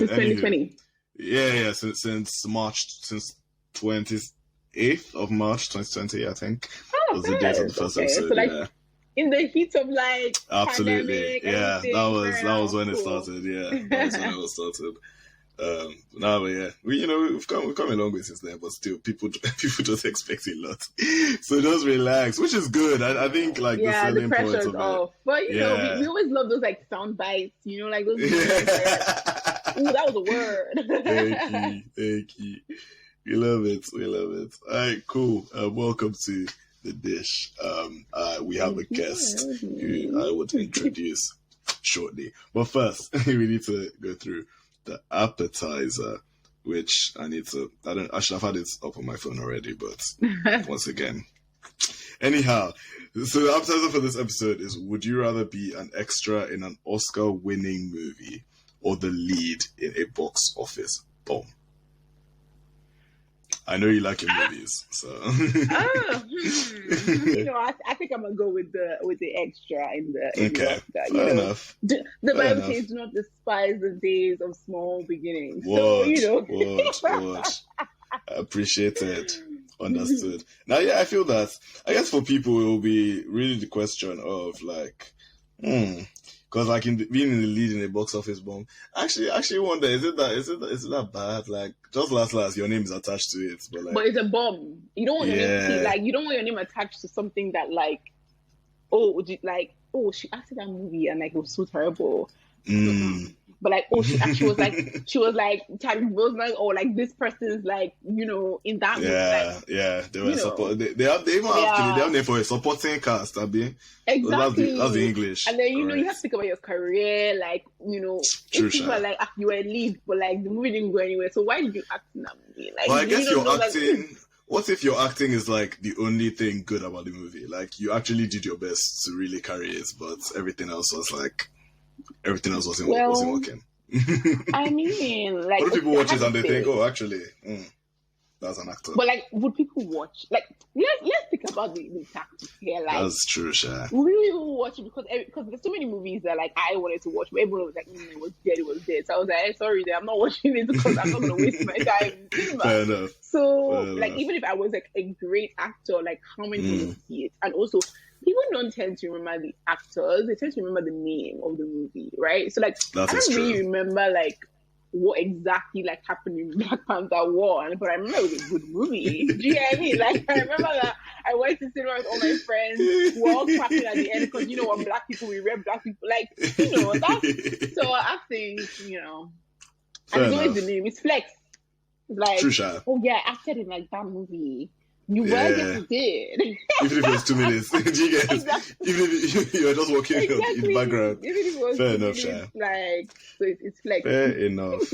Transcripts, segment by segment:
Since Anywho, 2020. Yeah, since March, since 28th of March 2020, I think. Oh, was the date of the first episode. So like yeah. in the heat of like Absolutely. pandemic, Yeah, that was when it cool. started. Yeah, that was when it was started. But yeah, we've come a long way since then, but still, people just expect a lot. So just relax, which is good. I think like the selling point of off. But we always love those like sound bites, like those. Ooh, that was a word. Thank you. We love it. All right, cool. Welcome to the dish. We have a guest who I would introduce shortly, but first we need to go through the appetizer, which I should have had it up on my phone already, but once again. Anyhow, so the appetizer for this episode is: would you rather be an extra in an Oscar-winning movie or the lead in a box office bomb? I know you like your movies, so. I think I'm gonna go with the extra in the Oscar. Fair enough. The Bible says, "Do not despise the days of small beginnings." Watch. Appreciated, understood. Now, yeah, I feel that. I guess for people, it will be really the question of like, because like being in the lead in a box office bomb, actually wonder, is it that bad? Like, just last, your name is attached to it, but it's a bomb. You don't want your name you don't want your name attached to something that like, she acted that movie and like it was so terrible. But like, she was like Chadwick Boseman, or like this person's like, in that movie. They were support. They have name for a supporting cast. Exactly. That's the English. And then you have to think about your career, like True, people are like, you were a lead, but like the movie didn't go anywhere. So why did you act in that movie? Like, well, I guess you're acting. What if your acting is like the only thing good about the movie? Like you actually did your best to really carry it, but everything else wasn't working. I mean, like, what if people watch it and they think, oh, actually, that's an actor? But like, would people watch? Like, let's think about the tactics here. Like, that's true, Sha. We will watch it because there's so many movies that like I wanted to watch, but everyone was like, it was dead. So I was like, hey, sorry, I'm not watching it because I'm not gonna waste my time. Fair enough. So even if I was like a great actor, like how many people see it? And also, people don't tend to remember the actors; they tend to remember the name of the movie, right? So like, I don't really remember like what exactly like happened in Black Panther 1, but I remember it was a good movie. Do you get me? Like, I remember that I went to cinema with all my friends. We were all clapping at the end because what black people, we read black people, like that's so I think and it's always the name. It's flex. It's like, oh yeah, I acted in like that movie. You were, yes, you did. Even if it was 2 minutes. Do you get exactly. Even if you were just walking in the background. Even if it was fair enough, Sha. Like, so it's flex. Fair enough.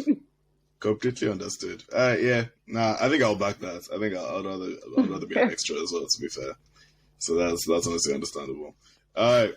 Completely understood. I think I'll back that. I think I'd rather be an extra as well, to be fair. So that's honestly understandable. All right.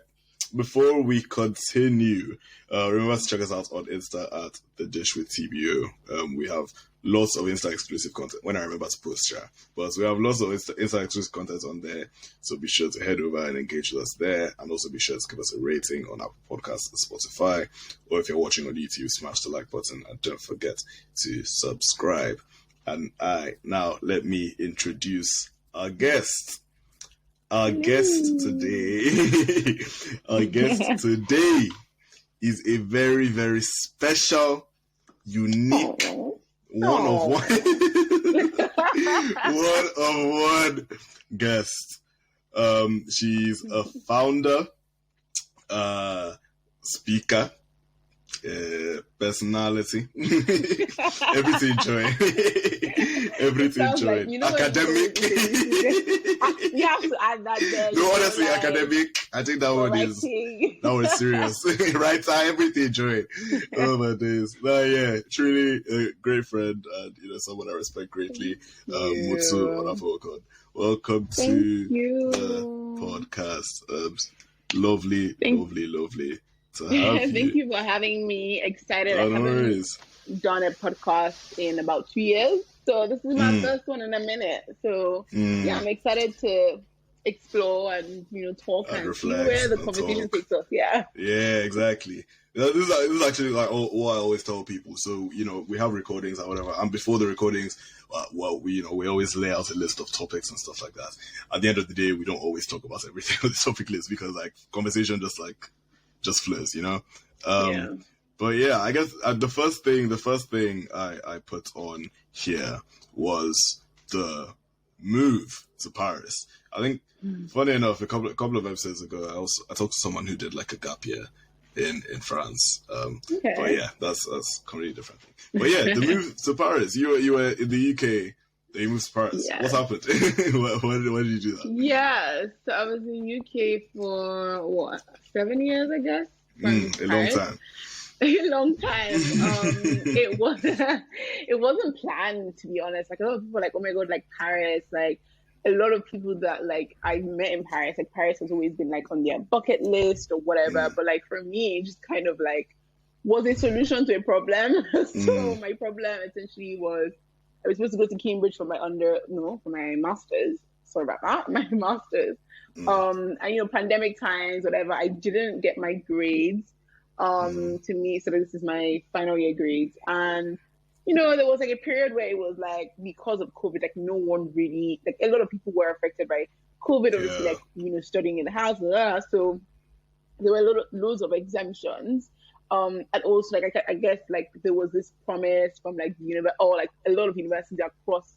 Before we continue, remember to check us out on Insta at The Dish with TBO. We have lots of Insta exclusive content when I remember to post, but we have lots of Insta exclusive content on there. So be sure to head over and engage with us there, and also be sure to give us a rating on Apple Podcasts and Spotify. Or if you're watching on YouTube, smash the like button and don't forget to subscribe. And now let me introduce our guest. Our guest today is a very, very special, unique, one of one guest. She's a founder, speaker, personality, everything join. Everything join. Like, academic. You have to add that there. No, honestly, academic. I think that one is serious. Writer, everything join. Oh my days. No, yeah, truly a great friend and someone I respect greatly. Motun Onafowokan. Welcome to the podcast. Lovely to have you. Thank you for having me. Excited. I haven't done a podcast in about 2 years. So this is my first one in a minute. So I'm excited to explore and talk and reflect, see where the conversation takes us. Yeah. Yeah, exactly. This is actually like what I always tell people. So, we have recordings or whatever, and before the recordings, we always lay out a list of topics and stuff like that. At the end of the day, we don't always talk about everything on the topic list because like conversation just flows, Yeah. But yeah, I guess the first thing I put on here was the move to Paris. I think, funny enough, a couple of episodes ago, I talked to someone who did like a gap year in France. Okay. But yeah, that's a completely different thing. But yeah, the move to Paris. You were in the UK. Then you moved to Paris. Yeah. What happened? Why did you do that? Yeah, so I was in UK for 7 years, I guess. A long time. A long time. It wasn't planned, to be honest. Like a lot of people were like, oh my god, like Paris, like a lot of people that like I met in Paris, like Paris has always been like on their bucket list or whatever. But like for me, it just kind of like was a solution to a problem. So my problem essentially was I was supposed to go to Cambridge for my master's. Sorry about that, my master's. And pandemic times, whatever, I didn't get my grades to me. So this is my final year grades. And, there was like a period where it was like, because of COVID, like no one really, like a lot of people were affected by COVID, obviously, like, studying in the house. So there were loads of exemptions. And also like, I guess like there was this promise from like like a lot of universities across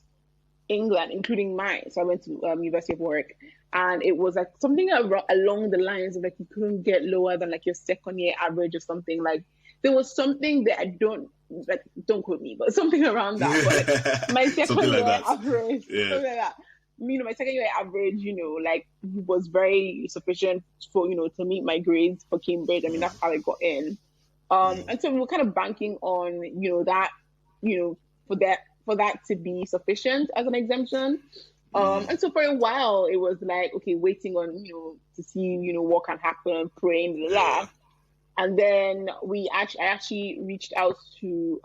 England, including mine. So I went to University of Warwick, and it was like something along the lines of like you couldn't get lower than like your second year average or something. Like there was something that I don't quote me, but something around that. But, like, my second year average, something like that. My second year average, like was very sufficient for to meet my grades for Cambridge. I mean that's how I got in. And so we were kind of banking on that, for that to be sufficient as an exemption. And so for a while it was like, okay, waiting on, to see, what can happen, praying, blah, blah. And then I actually reached out to,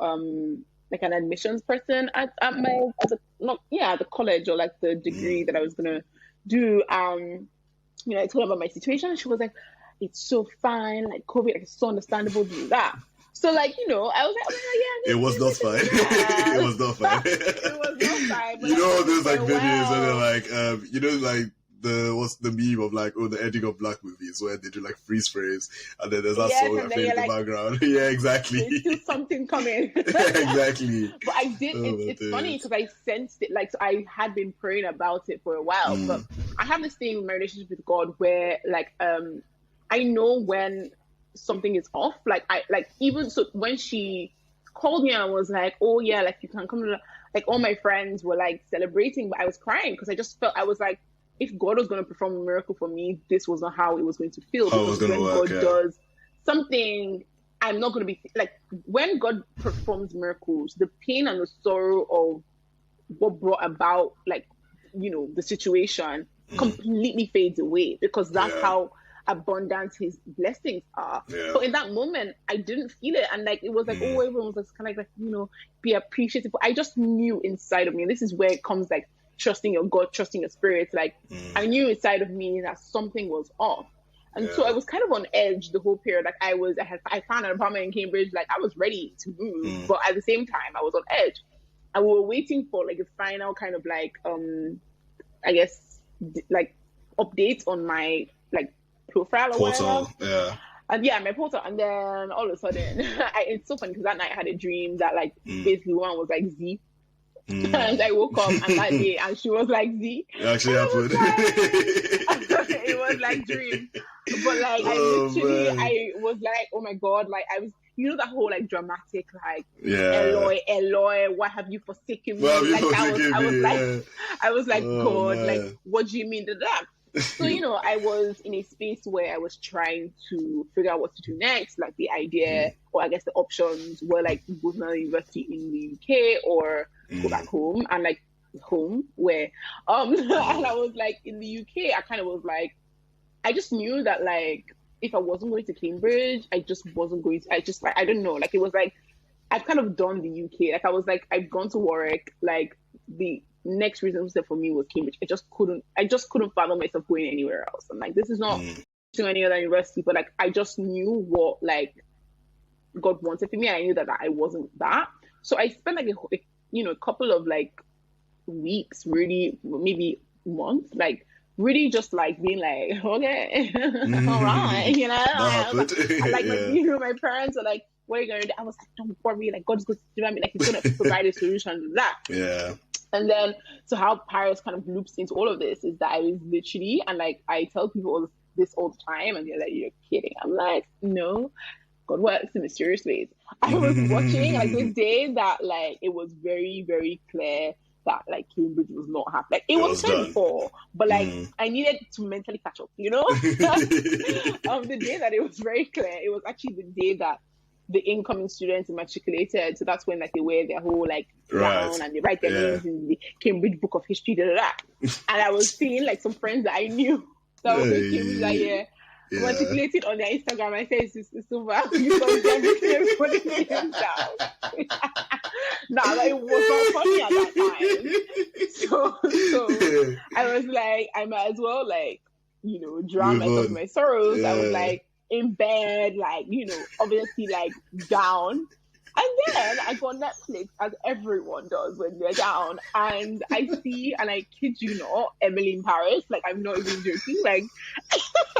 like an admissions person at the college or like the degree that I was going to do. I told her about my situation, and she was like, it's so fine, like COVID, like it's so understandable to do that. So like, I was like, oh yeah. It was not fine. It was not fine. It was not fine. But there's like videos where they're like, what's the meme of like, the ending of Black movies where they do like freeze frames and then there's that song that plays in the background. Yeah, exactly. There's still something coming. Exactly. But I did, it's funny because I sensed it, like, so I had been praying about it for a while, but I have this thing with my relationship with God where like, I know when something is off. Even so when she called me and was like, oh yeah, like you can come to, like all my friends were like celebrating, but I was crying because I just felt, I was like, if God was going to perform a miracle for me, this was not how it was going to feel. Because when God does something, I'm not going to be like, when God performs miracles, the pain and the sorrow of what brought about like, the situation completely fades away, because that's how abundant his blessings are. So in that moment I didn't feel it, and like it was like everyone was just kind of like be appreciative. I just knew inside of me, and this is where it comes, like trusting your God, trusting your spirit, like I knew inside of me that something was off. And so I was kind of on edge the whole period. Like I found an apartment in Cambridge, like I was ready to move, but at the same time I was on edge, and we were waiting for like a final kind of like I guess like update on my like profile or portal, whatever. And my portal. And then all of a sudden, it's so funny because that night I had a dream that like basically one was like Z. And I woke up and that day, and she was like Z. It actually happened. It was like dream. But like I was like, oh my God, like I was, that whole like dramatic, like Eloi, why have you forsaken me? I was like, God, like what do you mean to that? So, I was in a space where I was trying to figure out what to do next. Like the idea, or I guess the options were like go to another university in the UK or go back home, and like home where, and I was like in the UK, I kind of was like, I just knew that like, if I wasn't going to Cambridge, I just wasn't going to, I don't know. Like, it was like, I've kind of done the UK. Like I was like, I've gone to Warwick, like the next reason step for me was Cambridge. I just couldn't fathom myself going anywhere else. I'm like, this is not to any other university, but like I just knew what like God wanted for me. And I knew that I wasn't that. So I spent like a couple of like weeks, really, maybe months, like really just like being like, okay, all right, and like my parents are like, what are you gonna do? I was like, don't worry, like God's going to do me, like He's gonna provide a solution to that. Yeah. And then, so how Paris kind of loops into all of this is that I was literally, and like I tell people this all the time, and they're like, you're kidding. I'm like, no, God works in mysterious ways. I was watching like this day that like it was very, very clear that like Cambridge was not happening. Like it was clear before, but like I needed to mentally catch up, you know? The day that it was very clear, it was actually the day that the incoming students matriculated. So that's when like they wear their whole like gown and they write their names in the Cambridge Book of History, And I was seeing like some friends that I knew that was in Cambridge that year matriculated on their Instagram. I said it's over because they're putting their names down. Nah, like, it was not funny at that time. So I was like, I might as well like, drown myself in my sorrows. I was like in bed, like, obviously like down. And then I got Netflix, as everyone does when they're down, and I see, and I kid you not, Emily in Paris. Like, I'm not even joking. Like,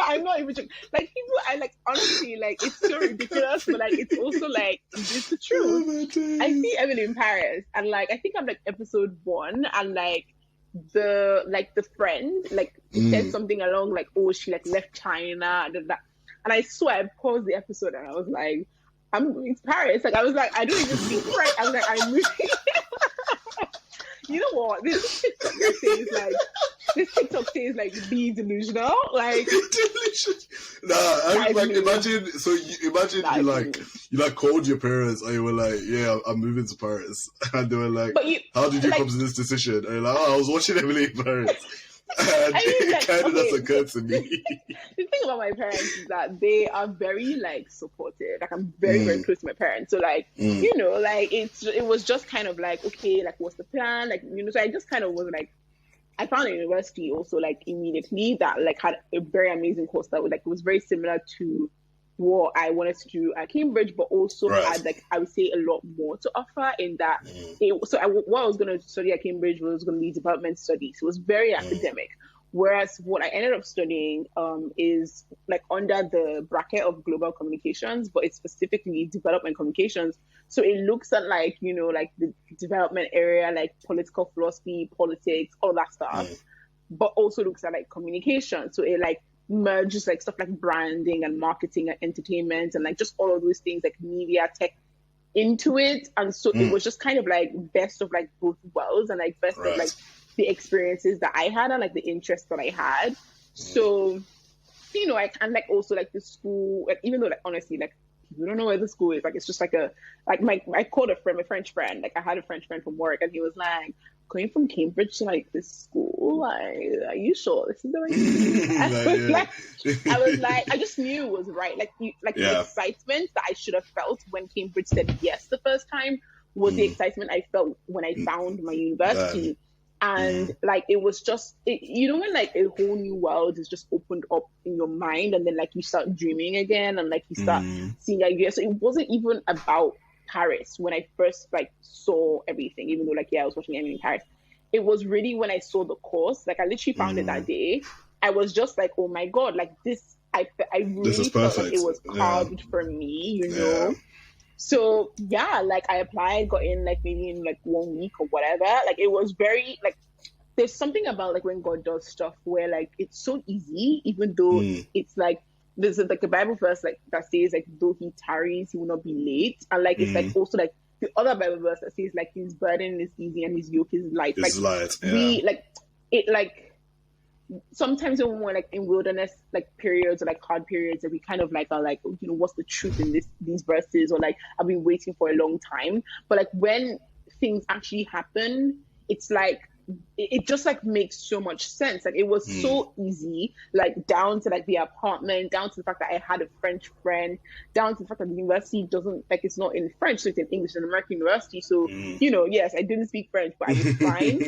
I'm not even joking. Like, people, I like, honestly, like, it's so ridiculous, but like, it's also like, it's the truth. I see Emily in Paris, and like, I think I'm like episode 1, and like, the friend, like, said something along like, oh, she like left China, and I swear, I paused the episode, and I was like, I'm going to Paris. Like, I was like, I don't even speak French. I was like, I'm moving. You know what? This TikTok says like, be delusional. Like, nah, I like imagine. So imagine you like called your parents and you were like, yeah, I'm moving to Paris, and they were like, how did you come to this decision? And you're like, oh, I was watching Emily in Paris. And it kind of doesn't occur to me. The thing about my parents is that they are very like supportive. Like, I'm very, very close to my parents. So like, like it was just kind of like, okay, like what's the plan? Like, so I just kind of was like, I found a university also like immediately that like had a very amazing course that was like, it was very similar to what I wanted to do at Cambridge, but also had like, I would say, a lot more to offer in that. What I was going to study at Cambridge was going to be development studies. It was very academic. Whereas what I ended up studying is like under the bracket of global communications, but it's specifically development communications. So it looks at like, like the development area, like political philosophy, politics, all that stuff, but also looks at like communication. So it like merges like stuff like branding and marketing and entertainment and like just all of those things like media, tech into it. And so it was just kind of like best of like both worlds and like best of like the experiences that I had and like the interests that I had. So, and like also like the school, like, even though like honestly, like we don't know where the school is, like it's just like I called a friend, my French friend, like I had a French friend from work, and he was like, going from Cambridge to like this school, like, are you sure this is the right thing? I was like, I just knew it was right. Like, the excitement that I should have felt when Cambridge said yes the first time was the excitement I felt when I found my university. And like, it was just, when like a whole new world is just opened up in your mind, and then like you start dreaming again, and like you start seeing ideas. So it wasn't even about Paris when I first like saw everything, even though like I was watching Emily in Paris. It was really when I saw the course, like I literally found it that day. I was just like, oh my God, like this, I really felt like it was carved for me, So like I applied, got in like maybe in like 1 week or whatever. Like it was very like, there's something about like when God does stuff where like it's so easy, even though it's like, there's like a Bible verse like that says like, though he tarries, he will not be late. And like it's like also like the other Bible verse that says like his burden is easy and his yoke is light. It's light. We like it, like sometimes when we're like in wilderness like periods or like hard periods, and we kind of like are like, what's the truth in these verses, or like I've been waiting for a long time. But like when things actually happen, it's like it just like makes so much sense. Like it was so easy, like down to like the apartment, down to the fact that I had a French friend, down to the fact that the university doesn't like, it's not in French, so it's in English, an American university. So yes, I didn't speak French, but I was fine.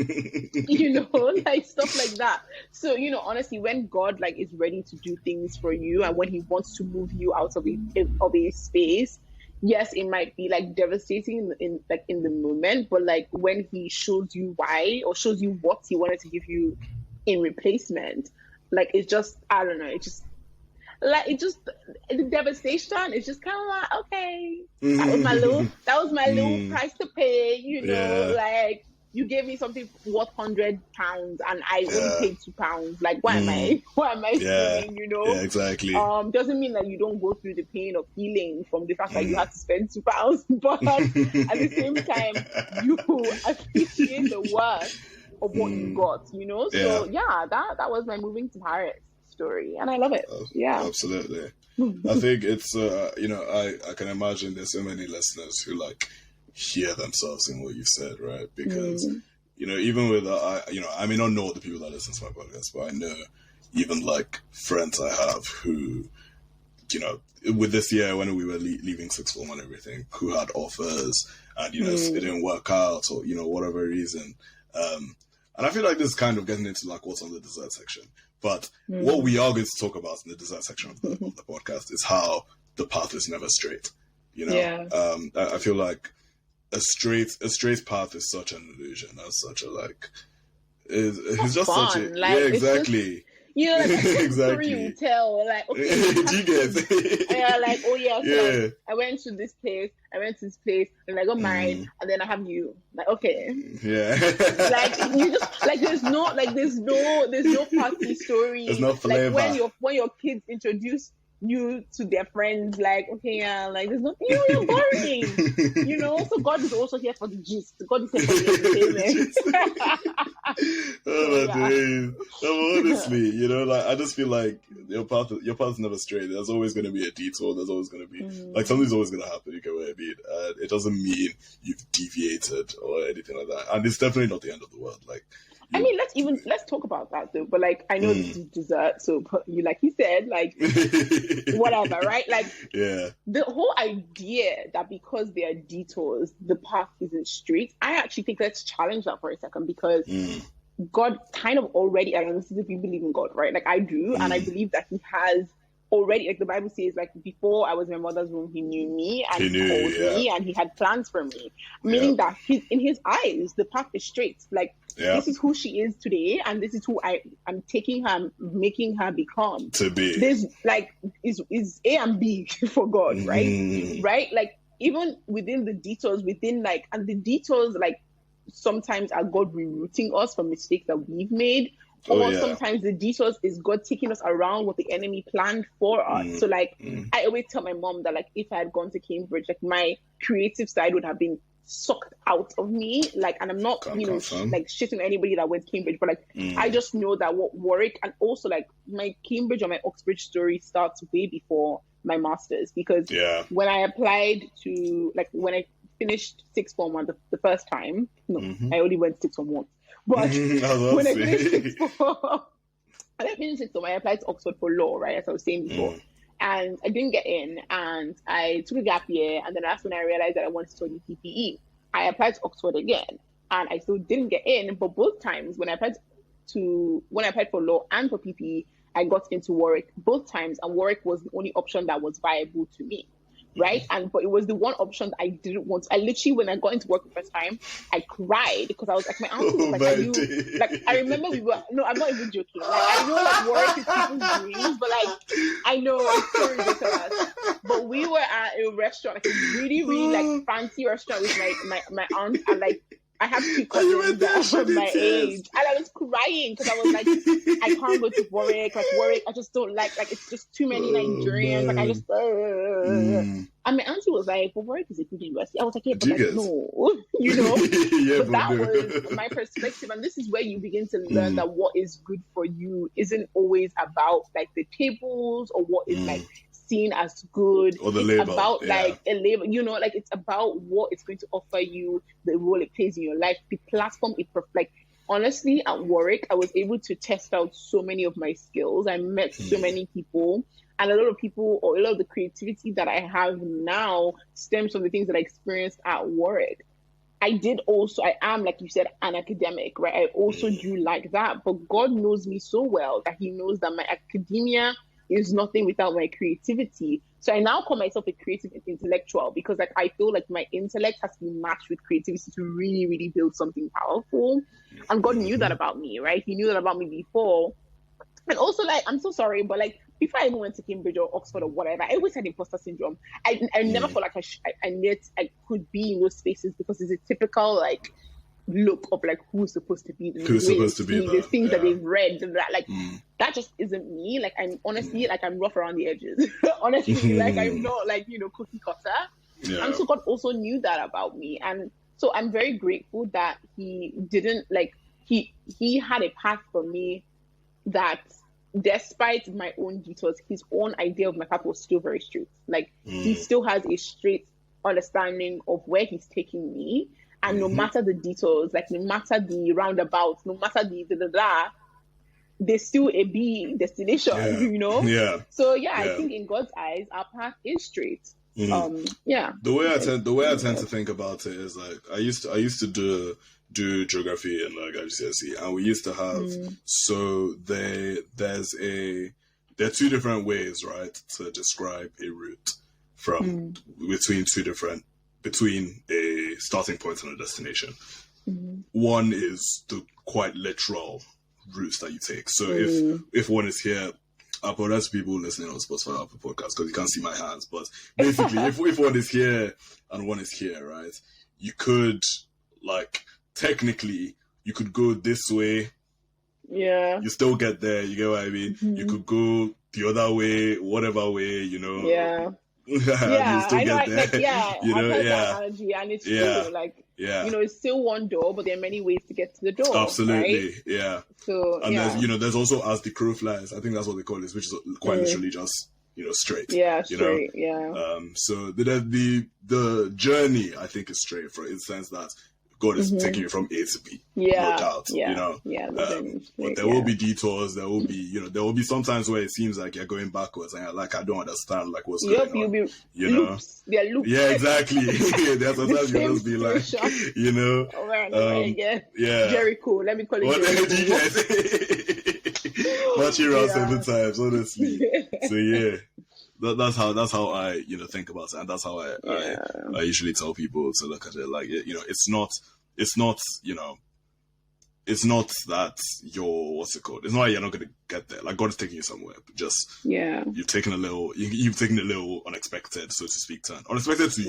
Like stuff like that. So honestly, when God like is ready to do things for you, and when he wants to move you out of a space, yes, it might be like devastating in the moment, but like when he shows you why or shows you what he wanted to give you in replacement, like it's just, I don't know, the devastation is just kind of like, okay, that was my little price to pay, you know, like you gave me something worth £100 and I only paid £2. Like, why am I feeling, you know? Yeah, exactly. Doesn't mean that you don't go through the pain of healing from the fact that you have to spend £2, but at the same time, you appreciate the worth of what you got, you know? So yeah, that was my moving to Paris story, and I love it. Yeah, absolutely. I think it's you know, I can imagine there's so many listeners who like hear themselves in what you've said, right? Because you know, even with you know, I may not know the people that listen to my podcast, but I know even like friends I have who, you know, with this year when we were leaving sixth form and everything, who had offers and, you know, it didn't work out, or, you know, whatever reason. And I feel like this is kind of getting into like what's on the dessert section. But what we are going to talk about in the dessert section of the podcast is how the path is never straight. You know, I feel like a straight path is such an illusion. That's such a like. It's just fun. such a like, yeah, exactly. You know, like exactly. You tell, like, okay, do you get? Yeah, like, oh yeah, so like, I went to this place, and I got married, and then I have you. Like, okay, yeah, like you just like there's no party story. There's no flavor. Like when your kids introduce you to their friends, like, okay, yeah, like there's nothing, you're boring, you know. So God is also here for the gist. God is here for the entertainment. Oh my days. No, honestly, you know, like I just feel like your path is never straight. There's always going to be a detour. There's always going to be like something's always going to happen. You get what I mean? It doesn't mean you've deviated or anything like that. And it's definitely not the end of the world. Like, I mean, let's talk about that though. But like, I know this is dessert, so you, like you said, like whatever, right? Like, the whole idea that because there are detours, the path isn't straight. I actually think let's challenge that for a second, because God kind of already, I don't know if you believe in God, right? Like I do, and I believe that He has already, like the Bible says, like before I was in my mother's womb, He knew me and He called me, and He had plans for me. Meaning that in His eyes, the path is straight. Like, this is who she is today, and this is who I'm taking her, making her become. To be. This like is A and B for God, right? Right? Like even within the detours, and the detours like sometimes are God rerouting us from mistakes that we've made. Or sometimes the detours is God taking us around what the enemy planned for us. So like I always tell my mom that like if I had gone to Cambridge, like my creative side would have been sucked out of me. Like, and I'm not like shitting anybody that went to Cambridge, but like I just know that what Warwick, and also like my Cambridge or my Oxbridge story starts way before my master's, because when I applied to, like when I finished sixth form one the first time, I only went sixth form once. But when I finished sixth form, I applied to Oxford for law, right, as I was saying before. And I didn't get in, and I took a gap year, and then that's when I realized that I wanted to study PPE. I applied to Oxford again, and I still didn't get in, but both times when I applied for law and for PPE, I got into Warwick both times, and Warwick was the only option that was viable to me. Right. But it was the one option that I didn't want. I literally, when I got into work the first time, I cried because I was like, my auntie was like, are you, like, I remember no, I'm not even joking. Like, I know like work is people's dreams, but like, I know it's so ridiculous. But we were at a restaurant, like a really, really like fancy restaurant with my aunt, and like, I have two cousins that are my age, and I was crying because I was like, I can't go to Warwick. Like Warwick, I just don't like it's just too many Nigerians. Like I just, and my auntie was like, "Well, Warwick is a good university." I was like, "Yeah, but like, no, you know." But that was my perspective, and this is where you begin to learn that what is good for you isn't always about like the tables or what is like seen as good, or the it's label. About like a label, you know, like it's about what it's going to offer you, the role it plays in your life, the platform it like honestly at Warwick I was able to test out so many of my skills. I met so many people, and a lot of people, or a lot of the creativity that I have now stems from the things that I experienced at Warwick. I am, like you said, an academic, right? I also do like that, but God knows me so well that He knows that my academia is nothing without my creativity. So I now call myself a creative intellectual because like I feel like my intellect has to be matched with creativity to really, really build something powerful. And God knew that about me, right? He knew that about me before. And also, like, I'm so sorry, but like, before I even went to Cambridge or Oxford or whatever, I always had imposter syndrome. I never felt like I could be in those spaces because it's a typical like look of like who's supposed to be, who's supposed to be the things that they've read, and that like that just isn't me. Like I'm honestly like I'm rough around the edges. Honestly, like I'm not like cookie cutter. And so God also knew that about me, and so I'm very grateful that He didn't like He had a path for me that, despite my own detours, His own idea of my path was still very straight. Like He still has a straight understanding of where He's taking me. And no matter the details, like no matter the roundabouts, no matter the there's still a B destination, Yeah. So I think in God's eyes, our path is straight. The way I tend to think about it is like I used to do geography in like GCSE, and we used to have there are two different ways, right, to describe a route from between a starting point and a destination. One is the quite literal routes that you take. So if one is here, I apologize to people listening on Spotify Apple Podcast because you can't see my hands, but basically if one is here and one is here, right, you could like technically you could go this way, you still get there, you get what I mean? You could go the other way, whatever way, you still I know, get there. I've heard that analogy, and it's true. Like, it's still one door, but there are many ways to get to the door. Absolutely, right? yeah. So, there's also as the crow flies. I think that's what they call it, which is quite literally just straight. Yeah, straight. So the journey, I think, is straight in the sense that God is taking you from A to B, no doubt. But there will be detours. There will be, there will be sometimes where it seems like you're going backwards, and you're like, I don't understand, like what's going on. Loops. There are loops. Yeah, exactly. There's sometimes you just be like, Jericho. Let me call it Jericho. Marching around 7 times, honestly. So that's how I think about it, and that's how I usually tell people to look at it. Like it's not that you're it's not like you're not going to get there. Like God is taking you somewhere, but just you've taken a little unexpected, so to speak, turn. Unexpected to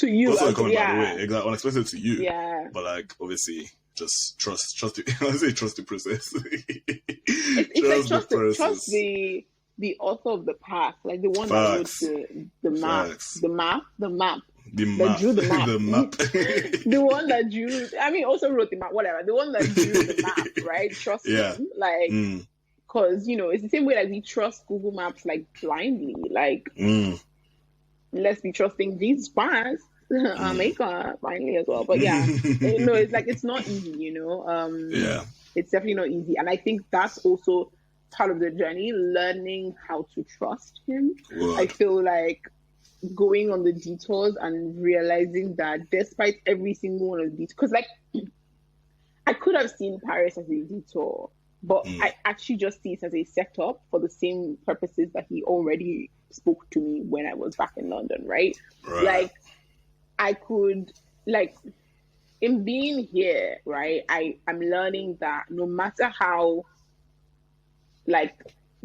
you. Also coming by the way, exactly, unexpected to you. Yeah. But like obviously, just trust the process. Trust the author of the path, like the one that wrote the map, that drew the map, the one that drew. I mean, also wrote the map. Whatever, the one that drew the map, right? Trust him, like, because it's the same way like we trust Google Maps like blindly. Like, let's be trusting Jesus Christ, our Maker, finally as well. But it's like it's not easy, It's definitely not easy, and I think that's also part of the journey, learning how to trust him. Word. I feel like going on the detours and realizing that despite every single one of the detours, because like I could have seen Paris as a detour, but I actually just see it as a setup for the same purposes that he already spoke to me when I was back in London, right? Like I could, like, in being here, right, I'm learning that no matter how like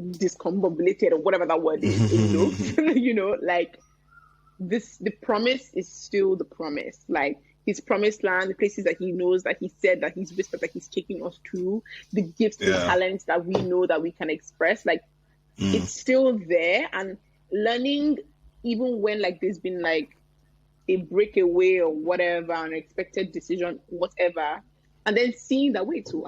discombobulated or whatever that word is, it looks, like the promise is still the promise. Like his promised land, the places that he knows, that he said, that he's whispered, that he's taking us to, the gifts and talents that we know that we can express, like it's still there. And learning, even when like there's been like a breakaway or whatever, an unexpected decision, whatever, and then seeing that, wait, so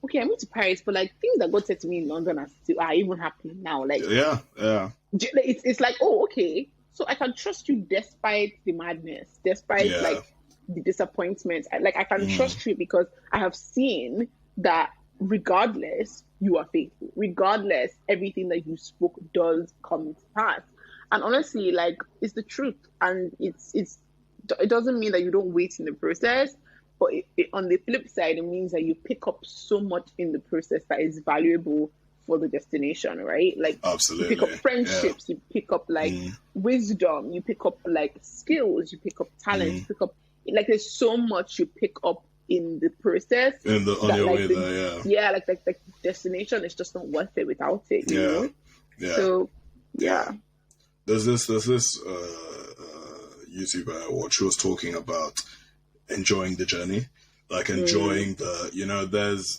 okay, I moved to Paris, but like things that God said to me in London are even happening now. Like, it's like, oh, okay, so I can trust you despite the madness, despite like the disappointments. I can trust you because I have seen that regardless, you are faithful. Regardless, everything that you spoke does come to pass. And honestly, like, it's the truth, and it doesn't mean that you don't wait in the process. But on the flip side, it means that you pick up so much in the process that is valuable for the destination, right? Like, absolutely. You pick up friendships, you pick up like wisdom, you pick up like skills, you pick up talent, you pick up, like, there's so much you pick up in the process. On your way there, like destination is just not worth it without it, you know? Yeah. So, yeah. There's this YouTuber, what she was talking about enjoying the journey, like enjoying the, you know, there's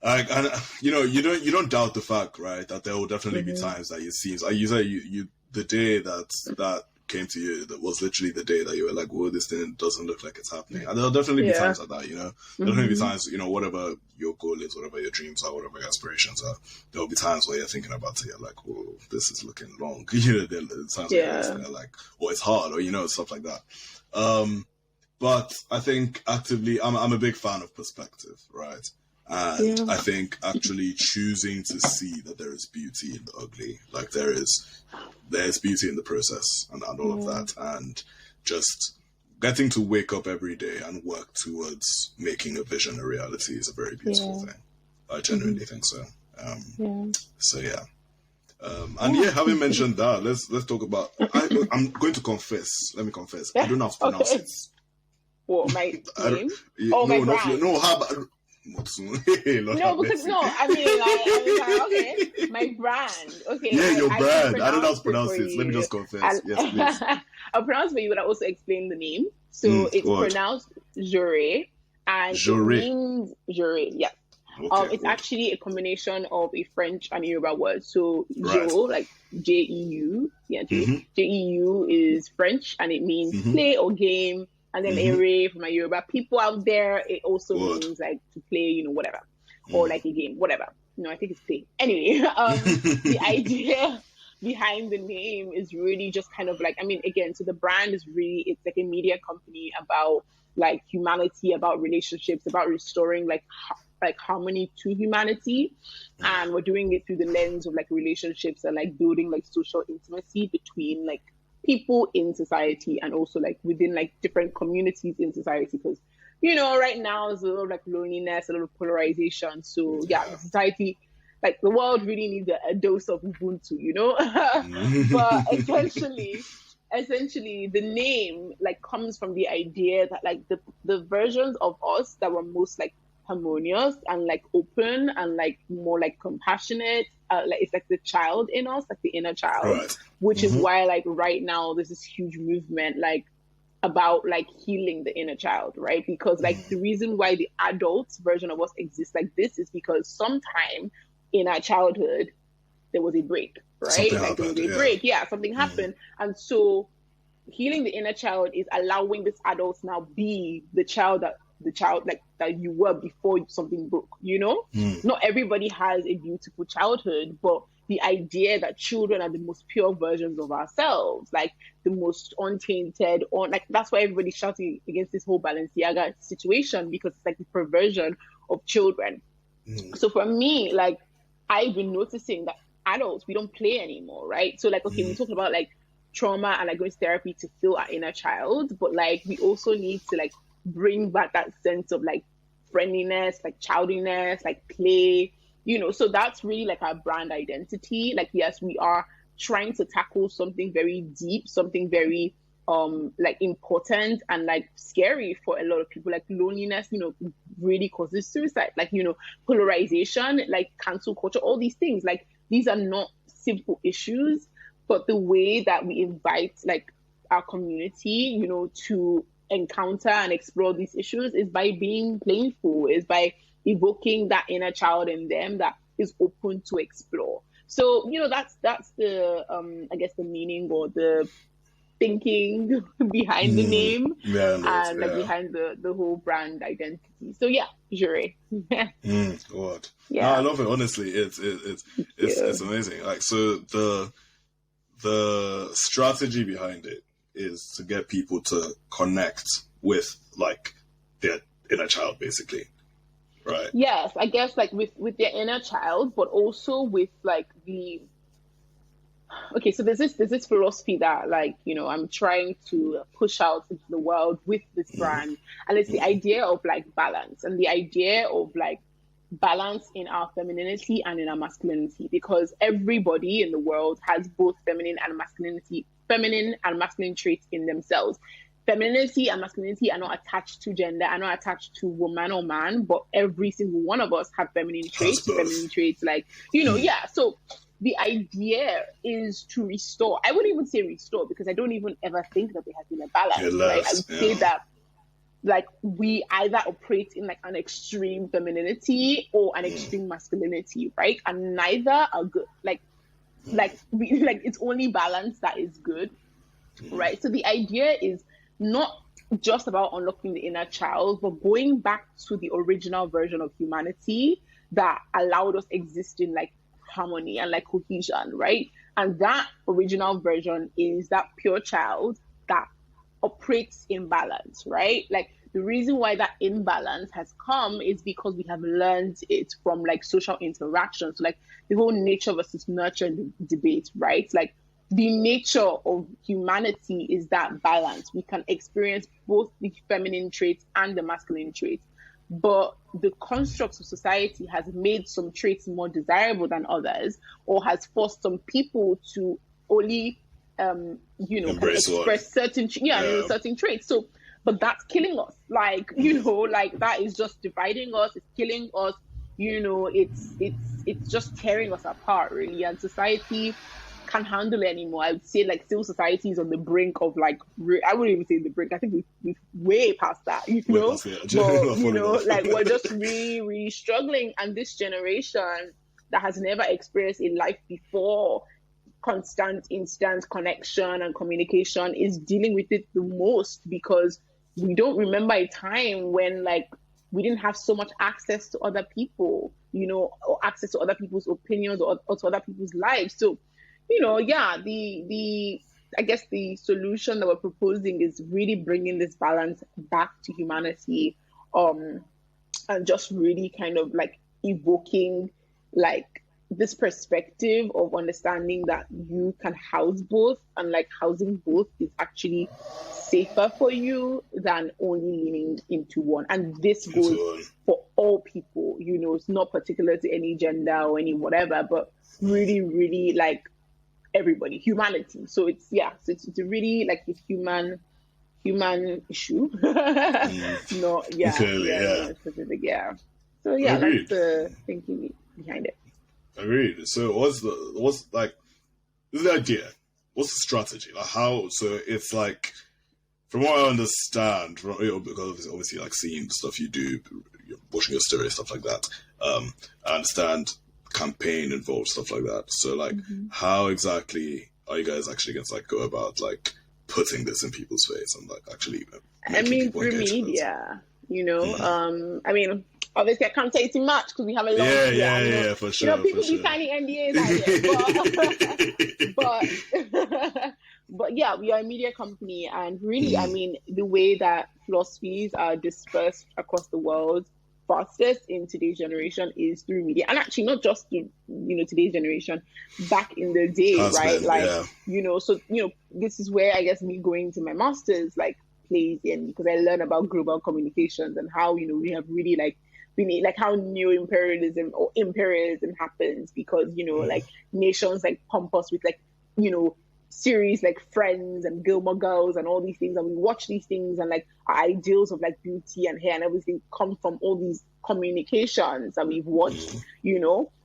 like, and you know, you don't doubt the fact, right, that there will definitely be times that it seems like you say you the day that came to you, that was literally the day that you were like, whoa, this thing doesn't look like it's happening. And there'll definitely be times like that, you know. There'll definitely be times, you know, whatever your goal is, whatever your dreams are, whatever your aspirations are, there'll be times where you're thinking about it, you're like, whoa, this is looking long. You know, there's times where you're like, or it's hard, or, you know, stuff like that. But I think actively, I'm a big fan of perspective, right? And I think actually choosing to see that there is beauty in the ugly, like there's beauty in the process and all of that, and just getting to wake up every day and work towards making a vision a reality is a very beautiful thing. I genuinely think so. So yeah. And having mentioned that, let's talk about. I'm going to confess. Let me confess. I don't know how to pronounce it. What, my name? My brand. How about? No, because I mean, like, okay, my brand. Okay, yeah, your brand. I don't know how to pronounce it. Let me just confess. Yes, please. I'll pronounce for you, but I also explain the name. So it's pronounced Jeuere, and it means Jeuere. Yeah. Okay, it's actually a combination of a French and a Yoruba word. So Jeu, like Jeu, Jeu is French, and it means play or game. And then ere for my Yoruba people out there, it also means like to play, you know, whatever, or like a game, whatever. No, I think it's play. Anyway, the idea behind the name is really just kind of like, I mean, again, so the brand is really, it's like a media company about like humanity, about relationships, about restoring like harmony to humanity, and we're doing it through the lens of like relationships and like building like social intimacy between like people in society, and also like within like different communities in society, because, you know, right now there's a lot of like loneliness, a lot of polarization. So the society, like the world really needs a dose of Ubuntu, you know. But essentially the name like comes from the idea that like the versions of us that were most like harmonious and like open and like more like compassionate, like it's like the child in us, like the inner child, which is why like right now there's this huge movement like about like healing the inner child, right? Because like the reason why the adult version of us exists like this is because sometime in our childhood there was a break, right? Something like happened, there was a break, something happened, and so healing the inner child is allowing this adult now be the child like that you were before something broke, you know. Not everybody has a beautiful childhood, but the idea that children are the most pure versions of ourselves, like the most untainted, or like that's why everybody's shouting against this whole Balenciaga situation, because it's like the perversion of children. So for me, like I've been noticing that adults, we don't play anymore, right? So like, okay, we talk about like trauma and like going to therapy to heal our inner child, but like we also need to like bring back that sense of like friendliness, like childiness, like play, you know. So that's really like our brand identity. Like, yes, we are trying to tackle something very deep, something very like important and like scary for a lot of people, like loneliness, you know, really causes suicide, like, you know, polarization, like cancel culture, all these things. Like, these are not simple issues, but the way that we invite like our community, you know, to encounter and explore these issues is by being playful, is by evoking that inner child in them that is open to explore. So, you know, that's the I guess the meaning or the thinking behind the name, and like behind the whole brand identity. So yeah, Jeuere. God. Yeah, no, I love it. Honestly, it's amazing. Like, so the strategy behind it is to get people to connect with like their inner child, basically, right? Yes, I guess like with their inner child, but also with like the so there's this philosophy that, like, you know, I'm trying to push out into the world with this brand, and it's the idea of like balance, and the idea of like balance in our femininity and in our masculinity, because everybody in the world has both feminine and masculine traits in themselves. Femininity and masculinity are not attached to gender, are not attached to woman or man, but every single one of us have feminine traits, like, so the idea is to restore. I wouldn't even say restore, because I don't even ever think that there has been a balance, right? I would say that like we either operate in like an extreme femininity or an extreme masculinity, right? And neither are good. Like it's only balance that is good, right? So the idea is not just about unlocking the inner child, but going back to the original version of humanity that allowed us exist in like harmony and like cohesion, right? And that original version is that pure child that operates in balance, right? Like the reason why that imbalance has come is because we have learned it from like social interactions, like the whole nature versus nurture debate, right? Like the nature of humanity is that balance. We can experience both the feminine traits and the masculine traits, but the constructs of society has made some traits more desirable than others, or has forced some people to only express certain traits. So, but that's killing us. Like, like that is just dividing us. It's killing us. It's just tearing us apart, really. And society can't handle it anymore. I would say like civil society is on the brink of like, I wouldn't even say the brink. I think we've way past that, But, like we're just really, really struggling. And this generation that has never experienced a life before constant, instant connection and communication is dealing with it the most, because we don't remember a time when like we didn't have so much access to other people, or access to other people's opinions or to other people's lives. So, I guess the solution that we're proposing is really bringing this balance back to humanity, and just really kind of like evoking like this perspective of understanding that you can house both, and like housing both is actually safer for you than only leaning into one. And this goes for all people, it's not particular to any gender or any whatever, but really, really like everybody, humanity. So it's a really like a human issue. Specific. So that's the thinking behind it. Agreed. So what's the idea? What's the strategy? Like how? So it's like, from what I understand, because obviously like seeing the stuff you do, you're watching your story, stuff like that. I understand campaign involved, stuff like that. So like, how exactly are you guys actually going to like go about like putting this in people's face and like actually? Through media, I mean. Obviously, I can't say too much because we have a long Yeah, for sure. People be signing NDAs out here. But yeah, we are a media company, and really, I mean, the way that philosophies are dispersed across the world fastest in today's generation is through media. And actually, not just to, today's generation, back in the day, right? So, this is where I guess me going to my master's, like, plays in, because I learned about global communications and how, we have really, like, how neo-imperialism or imperialism happens, because like nations like pump us with like series like Friends and Gilmore Girls and all these things, and we watch these things, and like our ideals of like beauty and hair and everything come from all these communications that we've watched.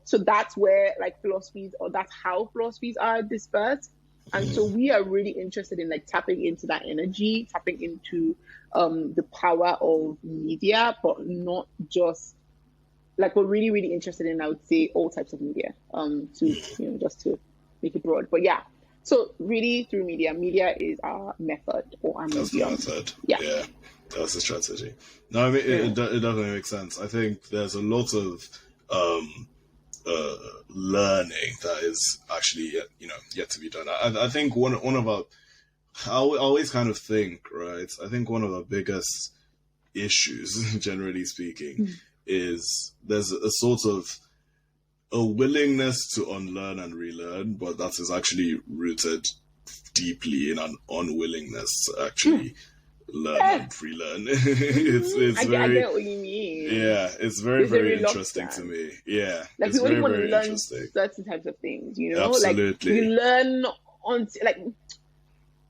So that's where like philosophies, or that's how philosophies are dispersed. And so we are really interested in like tapping into that energy, tapping into the power of media, but not just like, we're really, really interested in, I would say, all types of media, just to make it broad. But yeah, so really through media is our method, or our medium. That's the method. Yeah, that's the strategy. No, I mean, it definitely makes sense. I think there's a lot of learning that is actually yet to be done. I think one of our, I always kind of think, right, I think one of the biggest issues, generally speaking, is there's a sort of a willingness to unlearn and relearn, but that is actually rooted deeply in an unwillingness to actually learn and relearn. It's very. I get what you mean. Yeah, it's very interesting to me. Yeah, like it's we only very, want to very learn interesting. certain types of things, you know. Absolutely. Like we learn on like.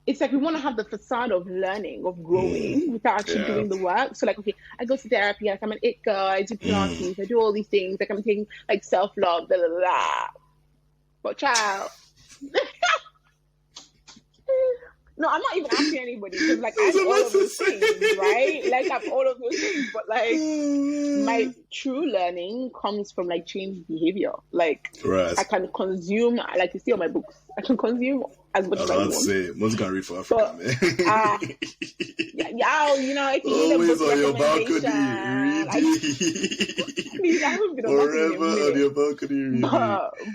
It's like we want to have the facade of learning, of growing, without actually doing the work. So, like, okay, I go to therapy, like, I'm an it girl, I do Pilates, I do all these things, like, I'm taking, like, self-love, blah, blah, blah. But, child. No, I'm not even asking anybody, because, like, I'm all of those things, right? Like, I'm all of those things, but, like, my true learning comes from, like, changed behavior. Like, I can consume, like, you see on my books, I can consume as much as I want. Say, most can read for Africa, man. Yeah, you know, if you need a book on your balcony, forever on your balcony, reading.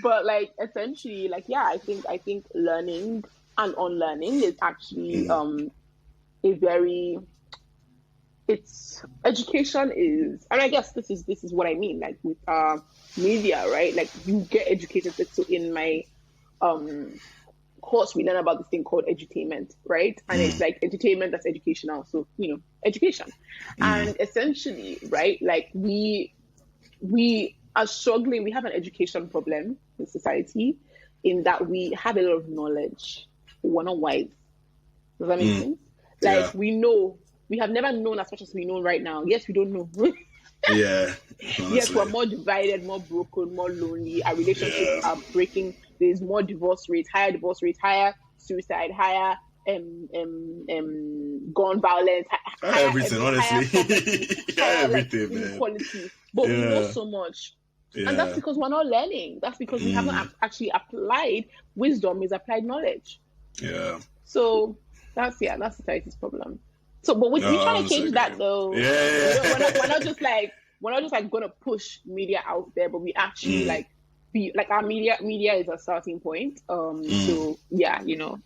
But like, essentially, like, yeah, I think learning and unlearning is actually education is, and I guess this is what I mean, like with media, right? Like you get educated. So in my course, we learn about this thing called edutainment, right? And it's like entertainment that's educational. So, you know, education. And essentially, right, like we are struggling, we have an education problem in society in that we have a lot of knowledge. We're not wise. Does that make sense? Like we know, we have never known as much as we know right now. Yes, we don't know. Yeah. Honestly. Yes, we're more divided, more broken, more lonely. Our relationships are breaking. There's more divorce rates, higher suicide, higher gun violence, higher everything, honestly. Higher, everything, like, man. Inequality. But we know so much. Yeah. And that's because we're not learning. That's because we haven't actually applied. Wisdom is applied knowledge. Yeah. So that's society's problem. So, but we're trying to change that, though. Yeah. We're not just like going to push media out there, but we actually like our media is a starting point. So yeah, you know,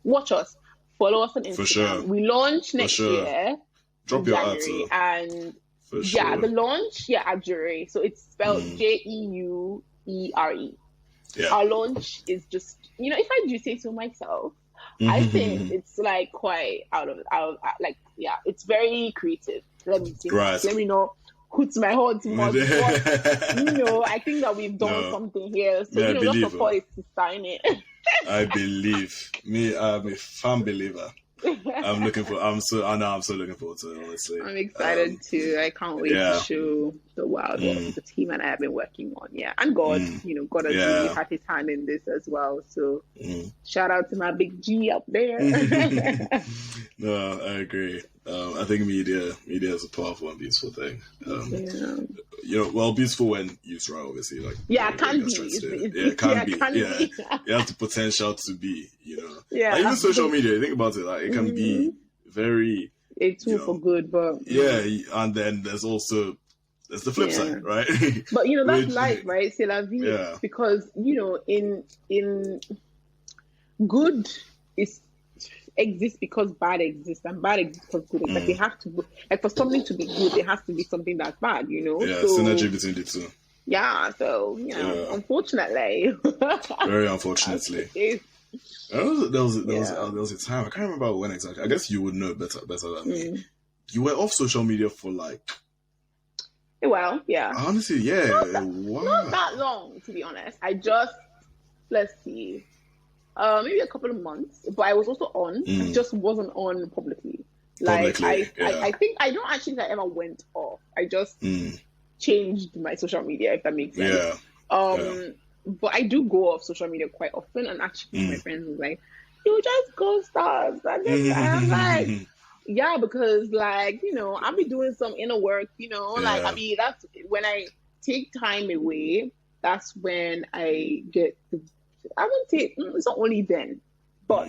watch us, follow us on Instagram. For sure. We launch next year. Drop your answer. And for sure. Yeah, the launch, at Jeuere. So it's spelled Jeuere. Yeah. Our launch is just, you know, if I do say so myself, I think it's like quite out of like, yeah, it's very creative. Let me see. Right. Let me know. Hoots my heart more. You know, I think that we've done something here. So, you know, just for is to sign it. I believe. I'm a fan believer. I'm so looking forward to it, honestly. I'm excited too. I can't wait to show the world what the team and I have been working on. Yeah. And God, you know, God has really had his hand in this as well. So shout out to my big G up there. No, I agree. I think media is a powerful and beautiful thing. You know, well, beautiful when used right, obviously. Like, it can be. It can be. It has the potential to be, you know. Yeah. Like, even social media, think about it, like it can be very a tool for good, but and then there's the flip side, right? But you know, that's life, right? C'est la vie. Yeah. Because, you know, in good exists because bad exists, and bad exists because good. It's like they have to, like, for something to be good, there has to be something that's bad, you know? Yeah, so, synergy between the two. Yeah, so, you know, unfortunately. Very unfortunately. There was a time, I can't remember when exactly. I guess you would know better than me. You were off social media for like... Well, yeah. Honestly, yeah. Not that long, to be honest. I just, let's see, maybe a couple of months, but I was also on. I just wasn't on publicly. Like, I think, I don't actually think I ever went off. I just changed my social media, if that makes sense. But I do go off social media quite often, and actually my friends was like, you just go stars. And I'm like, yeah, because, like, you know, I'll be doing some inner work, you know, like, I mean, that's when I take time away, that's when I get I won't say it's not only then, but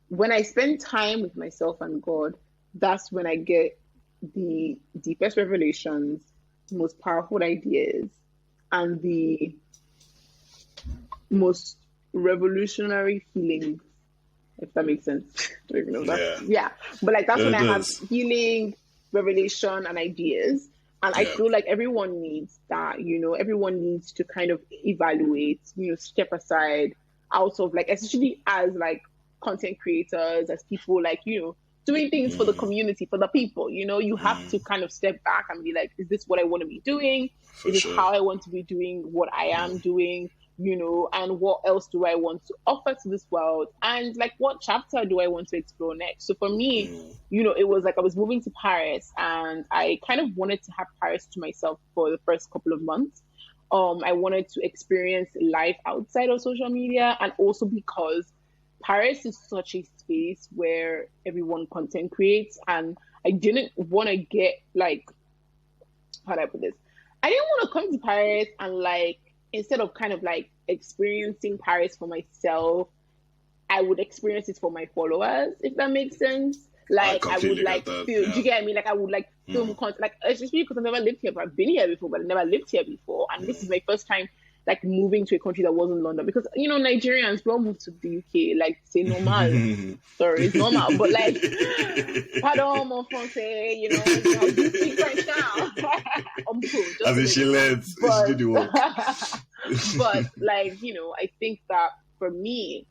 when I spend time with myself and God, that's when I get the deepest revelations, most powerful ideas, and the most revolutionary feelings, if that makes sense. I don't even know that. Yeah. But like that's when I have healing, revelation, and ideas. And I feel like everyone needs that, you know, everyone needs to kind of evaluate, you know, step aside out of, like, especially as like content creators, as people, like, you know, doing things for the community, for the people. You have to kind of step back and be like, is this what I want to be doing? Is this how I want to be doing what I am doing? And what else do I want to offer to this world? And like, what chapter do I want to explore next? So for me, it was like I was moving to Paris, and I kind of wanted to have Paris to myself for the first couple of months. I wanted to experience life outside of social media, and also because Paris is such a space where everyone content creates, and I didn't want to get like, how do I put this? I didn't want to come to Paris and like, instead of kind of like experiencing Paris for myself, I would experience it for my followers, if that makes sense. Like I would like feel, do you get me? Like I would like film content, like especially because I've never lived here, but I've been here before, but I've never lived here before. And this is my first time like moving to a country that wasn't London, because Nigerians don't move to the UK, like c'est normal. Sorry, it's normal, but like pardon mon français, how do you speak French now? I'm cool. As in she led, she did the work. But like, I think that for me,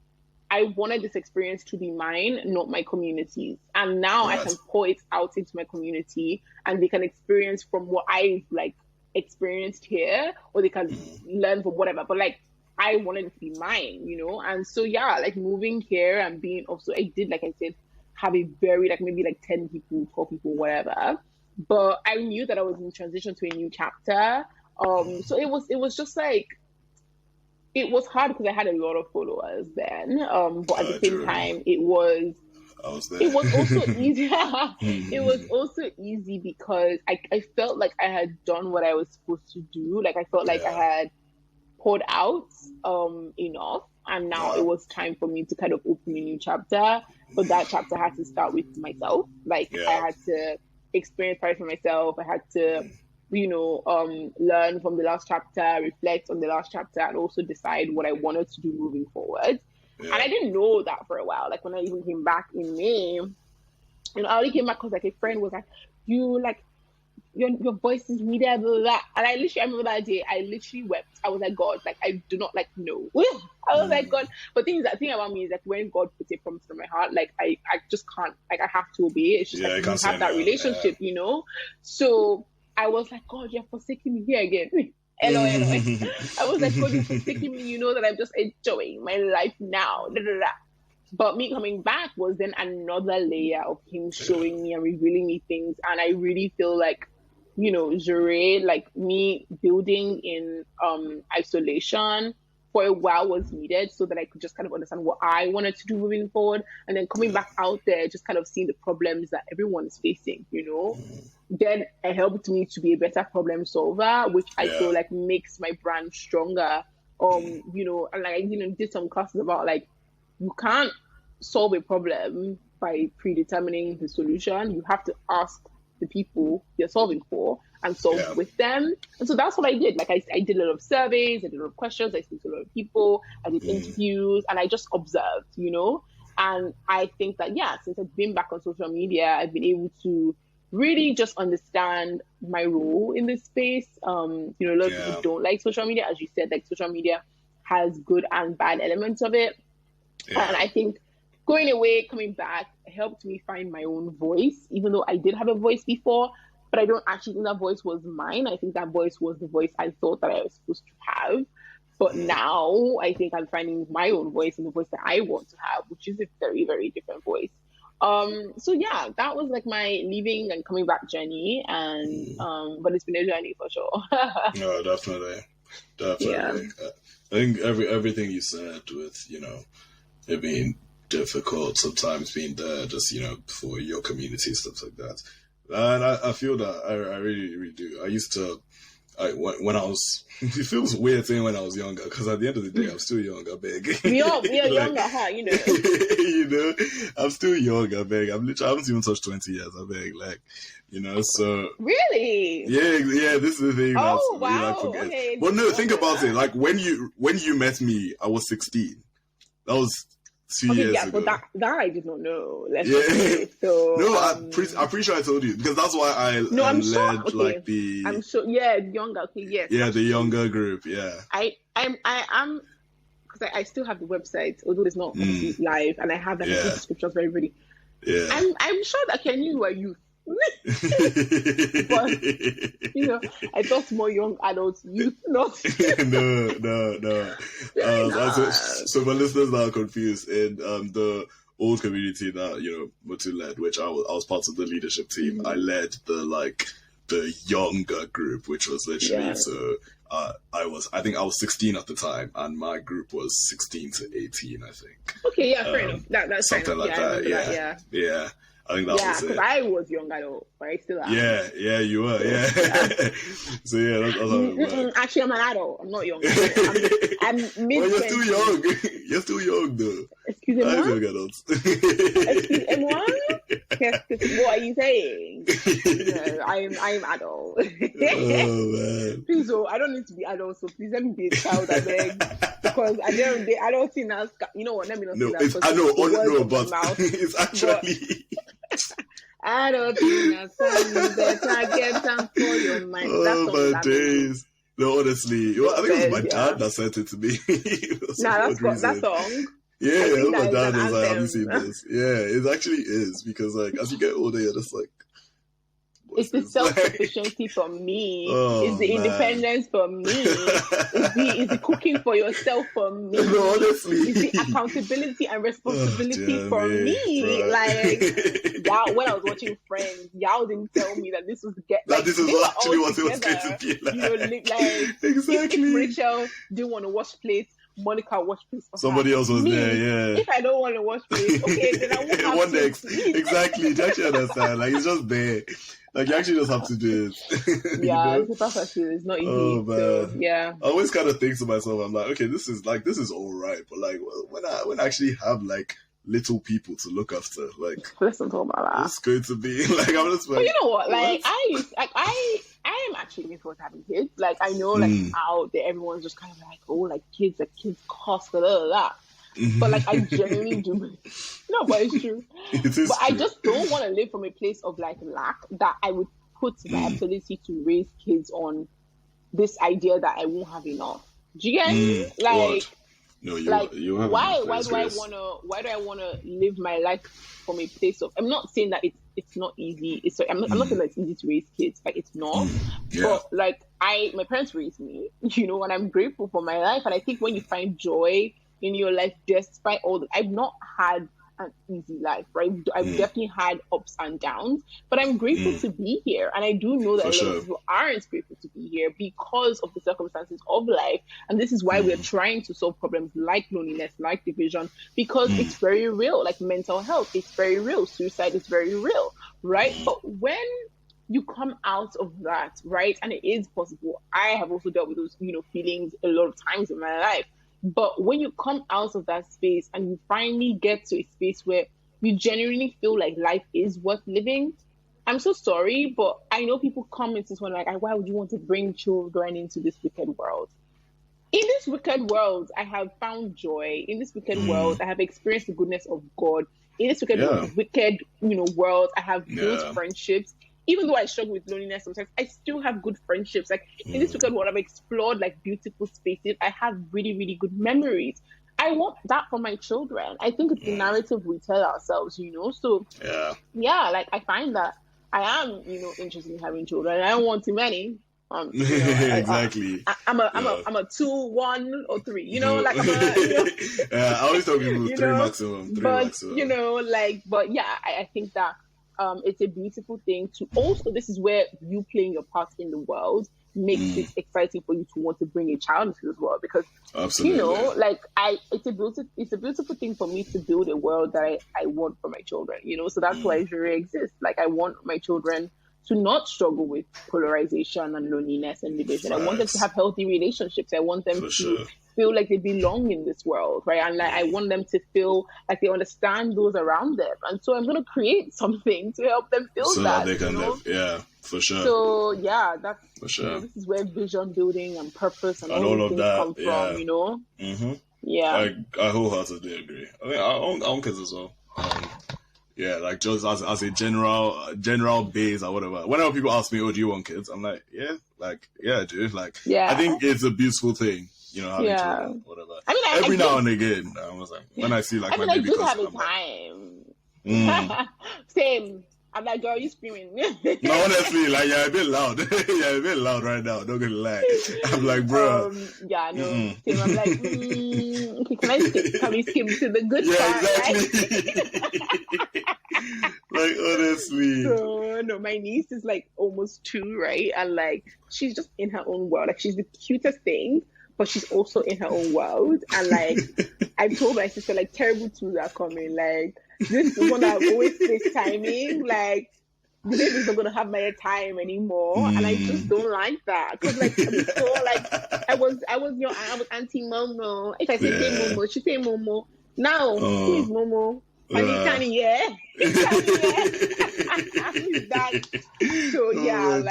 I wanted this experience to be mine, not my community's. And now I can pour it out into my community, and they can experience from what I've like experienced here, or they can learn from whatever. But like, I wanted it to be mine, And so yeah, like moving here and being also, I did, like I said, have a very like maybe like 10 people, 12 people, whatever. But I knew that I was in transition to a new chapter. So it was just like, it was hard because I had a lot of followers then. But at the same time, it was also easy. It was also easy because I felt like I had done what I was supposed to do. Like I felt like I had poured out enough, and now it was time for me to kind of open a new chapter. But that chapter had to start with myself. Like I had to experience Paris for myself. I had to learn from the last chapter, reflect on the last chapter, and also decide what I wanted to do moving forward. And I didn't know that for a while. Like when I even came back in May, I only came back because like a friend was like, "You like your voice is really blah, blah, blah." And I remember that day, I literally wept. I was like, God, like I do not like know. I was like, God. But the thing about me is like when God puts a promise in my heart, like I just can't, like I have to obey. It's just like we have that relationship, So I was like, God, you're forsaking me here again. Hello. I was like, God, you're forsaking me. You know that I'm just enjoying my life now. But me coming back was then another layer of him showing me and revealing me things. And I really feel like, Jeuere, like me building in isolation for a while was needed so that I could just kind of understand what I wanted to do moving forward. And then coming back out there, just kind of seeing the problems that everyone is facing, Then it helped me to be a better problem solver, which I feel like makes my brand stronger. And like I did some classes about like you can't solve a problem by predetermining the solution. You have to ask the people you're solving for and solve with them. And so that's what I did. Like I did a lot of surveys, I did a lot of questions, I spoke to a lot of people, I did interviews, and I just observed, And I think that since I've been back on social media, I've been able to really just understand my role in this space. A lot of people don't like social media. As you said, like social media has good and bad elements of it. And I think going away, coming back, helped me find my own voice, even though I did have a voice before, but I don't actually think that voice was mine. I think that voice was the voice I thought that I was supposed to have. But now I think I'm finding my own voice and the voice that I want to have, which is a very, very different voice. So yeah, that was like my leaving and coming back journey, and but it's been a journey for sure. No, definitely. Yeah. I think everything you said with it being difficult sometimes, being there just for your community, stuff like that, and I feel that I really, really do. I used to. When I was, it feels weird saying when I was younger, because at the end of the day, I'm still young, I beg. We are younger, huh? I'm still young, I beg. I haven't even touched 20 years, I beg. So. Really? Yeah, this is the thing. Oh, wow. Okay. But no, think about it. Like, when you met me, I was 16. That was 2 years ago. But that I did not know. So, no, I'm pretty sure I told you, because that's why I I'm led sure. Okay. like the. I'm sure. Yeah, younger. Okay, yes. Yeah, the younger group. Yeah. I am, because I still have the website, although it's not live, and I have the descriptions for everybody. Yeah. I'm sure that you were youth. But I thought more young adults, youth, not. No. So for listeners that are confused, in the old community that Motun led, which I was part of the leadership team, I led the younger group, which was literally I think I was 16 at the time, and my group was 16 to 18, I think. Okay, yeah, fair enough. That's something like that. Yeah. I think that was it. Because I was young adult, but I still am. Yeah, you were. Yeah. So that's how it worked. Actually, I'm an adult. I'm not young. I'm mid. Well, you're still young. You're still young, though. Excuse me, young adults. Excuse me, what? What are you saying? I'm adult. Oh man. Please, I don't need to be adult, so please let me be a child. I beg. Because at the end of the day, I don't think that's. You know what? Let me not say that. I know, but it's actually. I don't think that's you better get some for your mind. Oh my days. No, honestly. I think it was my dad that sent it to me. That song. Yeah, my dad was like, have you seen this? Yeah, it actually is, because as you get older, you're just like, it's the self-sufficiency for me. It's the independence for me. It's the cooking for yourself for me. No, honestly. It's the accountability and responsibility for me. Bro. Y'all, when I was watching Friends, y'all didn't tell me that this was this is actually what it was going to be like. Exactly. If Rachel didn't want to wash plates, Monica wash plates for somebody else was there, yeah. If I don't want to wash plates, okay, then I won't have to. Exactly. Do you actually understand? It's just there. You actually just have to do it. Yeah, it's a process. It's not easy. Oh man. So, yeah. I always kind of think to myself, I'm like, okay, this is all right, but when I actually have little people to look after, let's not talk about that. It's going to be I'm just but you know what? I am actually looking forward to having kids. I know out there everyone's just kind of kids cost a lot. But I genuinely do. No, but it's true. But true. I just don't want to live from a place of lack that I would put my ability to raise kids on this idea that I won't have enough. Do you get me? No, you have why do I wanna live my life from a place of? I'm not saying that it's not easy. I'm not saying that it's easy to raise kids. It's not. Yeah. But my parents raised me, and I'm grateful for my life. And I think when you find joy in your life, despite I've not had an easy life, right? I've definitely had ups and downs, but I'm grateful to be here. And I do know that a lot of people aren't grateful to be here because of the circumstances of life. And this is why we're trying to solve problems like loneliness, like division, because it's very real. Mental health, it's very real. Suicide is very real, right? But when you come out of that, right? And it is possible. I have also dealt with those, feelings a lot of times in my life. But when you come out of that space and you finally get to a space where you genuinely feel like life is worth living, I'm so sorry, but I know people come into this one why would you want to bring children into this wicked world? In this wicked world, I have found joy. In this wicked world, I have experienced the goodness of God. In this wicked world, I have built friendships. Even though I struggle with loneliness sometimes, I still have good friendships. In this wicked world, I've explored beautiful spaces. I have really, really good memories. I want that for my children. I think it's the narrative we tell ourselves, So I find that I am, interested in having children. I don't want too many. Exactly. I'm a 2, 1, or 3. I always tell people 3 maximum. But I think that. It's a beautiful thing to also, this is where you playing your part in the world makes it exciting for you to want to bring a child into this world, because absolutely. It's a beautiful thing for me to build a world that I want for my children, so that's why Jeuere exists. I want my children to not struggle with polarization and loneliness and division. I want them to have healthy relationships. I want them to feel like they belong in this world, right? And I want them to feel like they understand those around them. And so I'm going to create something to help them feel so that. So they can live, yeah, for sure. So that's for sure. This is where vision building and purpose and all of that come from, Mm-hmm. Yeah. I wholeheartedly agree. I mean, I own kids as well. Just as a general base or whatever. Whenever people ask me, "Oh, do you want kids?" I'm like, "Yeah, I do." I think it's a beautiful thing, having children, whatever. I mean, every now and again, I was when I see my baby cousin, have a time. Same. I'm like, girl, you screaming. No, honestly, like, you're a bit loud. You're a bit loud right now. Not gonna lie. I'm like, bro. Yeah, no. Same. I'm like, okay, can we skip to the good part? Exactly. Like, honestly. So, no, my niece is like almost 2, right? And like, she's just in her own world. Like, she's the cutest thing, but she's also in her own world. And like, I told my sister, like, terrible twos are coming. Like, this is one that I'm always FaceTiming. Like, the baby's not gonna have my time anymore, and I just don't like that. Cause like before, like I was Auntie Momo. If I say Momo, she say Momo. Now who is Momo? Tiny, yeah. Who's that? So yeah,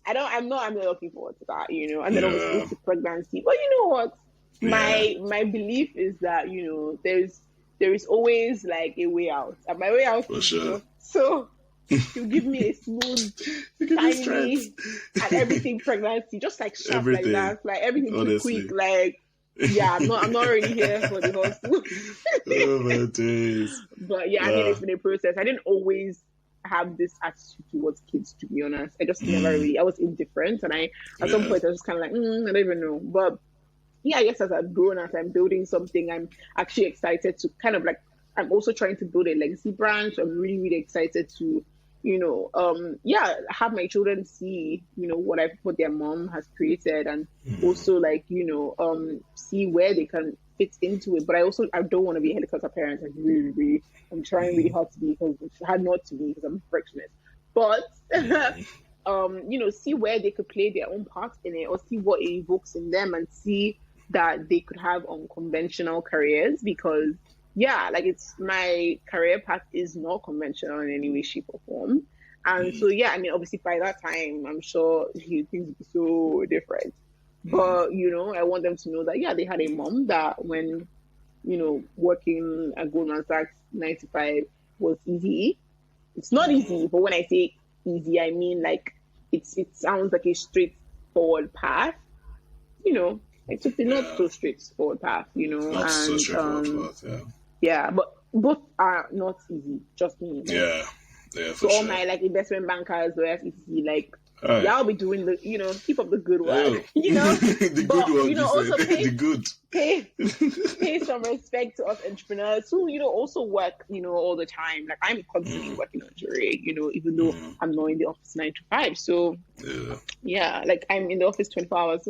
I'm not looking forward to that, you know. And then obviously to pregnancy. But you know what? My belief is that, you know, there is always like a way out, and my way out is, you know, so you give me a smooth, tiny, and everything pregnancy, just like sharp everything. Like that, like everything too quick, like. Yeah, I'm not really here for the hustle. Oh my days. But yeah, I mean, it's been a process. I didn't always have this attitude towards kids, to be honest. I just never really, I was indifferent, and at some point I was just kind of like, I don't even know. But yeah, I guess as I've grown, as I'm building something, I'm actually excited to kind of like, I'm also trying to build a legacy brand. So I'm really, really excited to, you know, have my children see, you know, what their mom has created, and also like, you know, see where they can fit into it. But I don't want to be a helicopter parent. I'm trying really hard to be, because it's hard not to be, because I'm a perfectionist. But you know, see where they could play their own part in it, or see what it evokes in them, and see that they could have unconventional careers, because like it's, my career path is not conventional in any way, shape, or form. And so, I mean, obviously by that time, I'm sure things will be so different. But, you know, I want them to know that, they had a mom that when, you know, working at Goldman Sachs 9 to 5 was easy. It's not easy, but when I say easy, I mean like it sounds like a straightforward path, you know. It took the not so straightforward path, you know. Not so straightforward path, yeah, but both are not easy. Trust me. Yeah, for all my like investment bankers, where it's easy, like y'all be doing the, you know, keep up the good work, you know. The but, good work, you know, also pay some respect to us entrepreneurs who, you know, also work, you know, all the time. Like I'm constantly working on Jeuere, you know, even though I'm not in the office 9 to 5. So like I'm in the office 24 hours.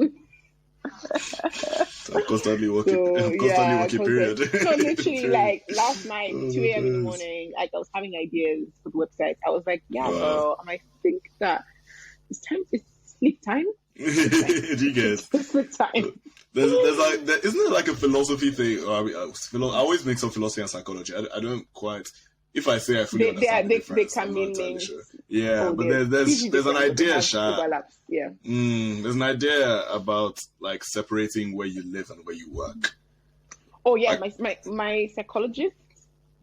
I'm constantly working. Period. So literally, like last night, 2 a.m. in the morning, like I was having ideas for the website. I was like, girl, and I think that it's sleep time. Do you guys? Sleep time. There's like, isn't it like a philosophy thing? I always mix up philosophy and psychology. I don't quite. If I say I fully understand the difference, I'm not entirely sure. Yeah, but there's an idea, Sha. Yeah. There's an idea about like separating where you live and where you work. Oh yeah, my psychologist,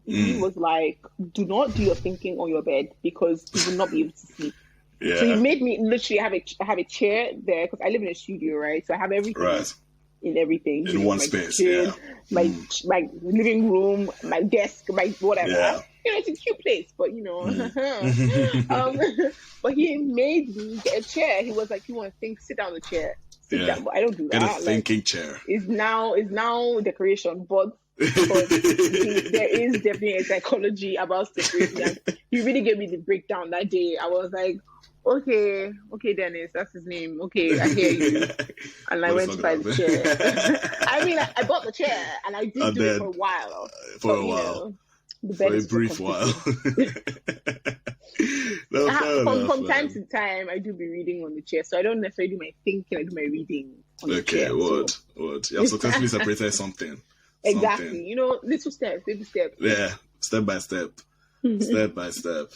he was like, do not do your thinking on your bed, because you will not be able to sleep. Yeah. So he made me literally have a chair there, because I live in a studio, right? So I have everything in everything. In one space, kitchen, my living room, my desk, my whatever. Yeah. You know, it's a cute place, but you know. But he made me get a chair. He was like, "You want to think? Sit down on the chair." Sit down. But I don't do that. Get a thinking chair. It's now decoration, but there is definitely a psychology about separation. And he really gave me the breakdown that day. I was like, okay, Dennis, that's his name. Okay, I hear you. And I went to buy the chair. I mean, I bought the chair, and I did do it for a while. For a brief while. From time to time, I do be reading on the chair, so I don't necessarily do my thinking. I do my reading on the chair. Okay, what? You have successfully separated something. Exactly. You know, little steps, baby steps. Yeah, step by step. Step by step.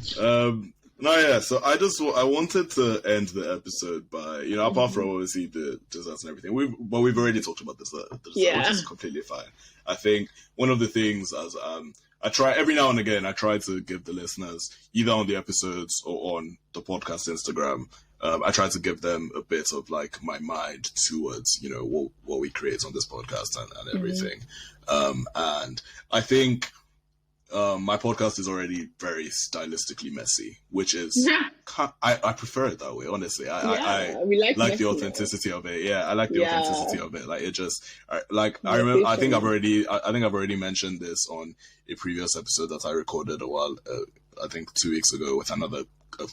So I wanted to end the episode by, you know, apart from obviously the desserts and everything, we've already talked about this, which is completely fine. I think one of the things I try every now and again, I try to give the listeners, either on the episodes or on the podcast Instagram, I try to give them a bit of like my mind towards, you know, what we create on this podcast and everything. And I think my podcast is already very stylistically messy, which is I prefer it that way. Honestly, I we like the authenticity of it. Yeah, I like the authenticity of it. Like it just like I remember. I think I've already mentioned this on a previous episode that I recorded a while. I think 2 weeks ago with another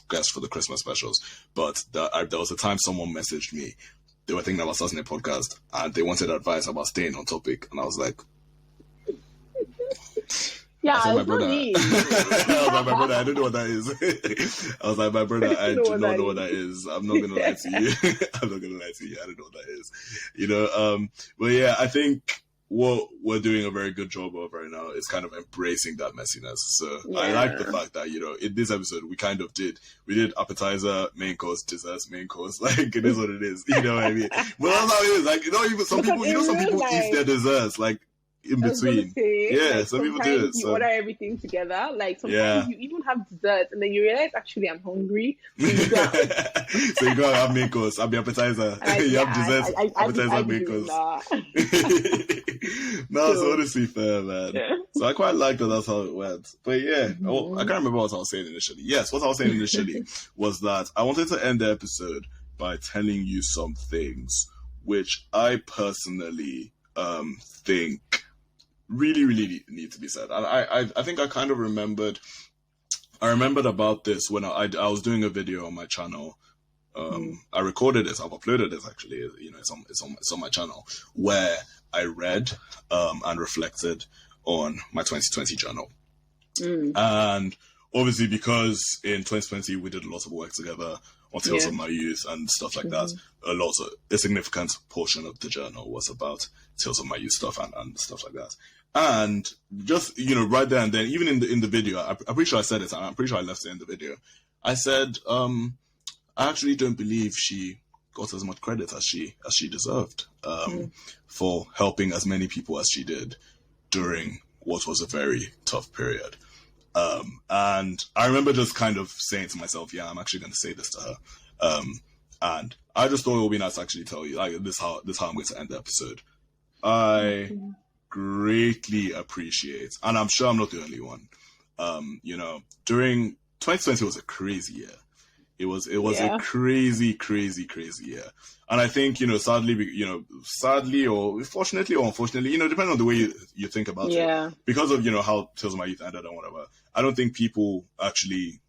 guest for the Christmas specials. But there was a time someone messaged me. They were thinking about starting a podcast and they wanted advice about staying on topic, and I was like. Yeah, I was like, my brother. I don't know what that is. I was like, my brother, I do not know what that is. I'm not gonna lie to you. I'm not gonna lie to you. I don't know what that is. You know, but yeah, I think what we're doing a very good job of right now is kind of embracing that messiness. So I like the fact that, you know, in this episode we did appetizer, main course, desserts, main course. Like it is what it is. You know what I mean? But that's how it is. Like, you know, even some people eat their desserts like in between. Like, some people do it. You order everything together. Like sometimes you even have dessert and then you realize actually I'm hungry. So you go so you go have main course, have the appetizer. You have desserts, appetizer, main course. No, so honestly fair, man. Yeah. So I quite like that that's how it went. But yeah, I can't remember what I was saying initially. Yes, what I was saying initially was that I wanted to end the episode by telling you some things which I personally think really, really need to be said. And I think I kind of remembered about this when I was doing a video on my channel. I recorded this, I've uploaded this actually, you know, it's on my channel, where I read and reflected on my 2020 journal. And obviously because in 2020 we did a lot of work together on Talesofmyyouth and stuff like that, a significant portion of the journal was about Talesofmyyouth stuff and stuff like that. And just, you know, right there and then, even in the video, I'm pretty sure I said it, and I'm pretty sure I left it in the video. I said, I actually don't believe she got as much credit as she deserved for helping as many people as she did during what was a very tough period. And I remember just kind of saying to myself, yeah, I'm actually going to say this to her. And I just thought it would be nice to actually tell you, like, this how I'm going to end the episode. I greatly appreciate, and I'm sure I'm not the only one. You know, during 2020 was a crazy year. It was a crazy year. And I think, you know, sadly or fortunately or unfortunately, you know, depending on the way you think about it, because of, you know, how Talesofmyyouth ended and whatever, I don't think people actually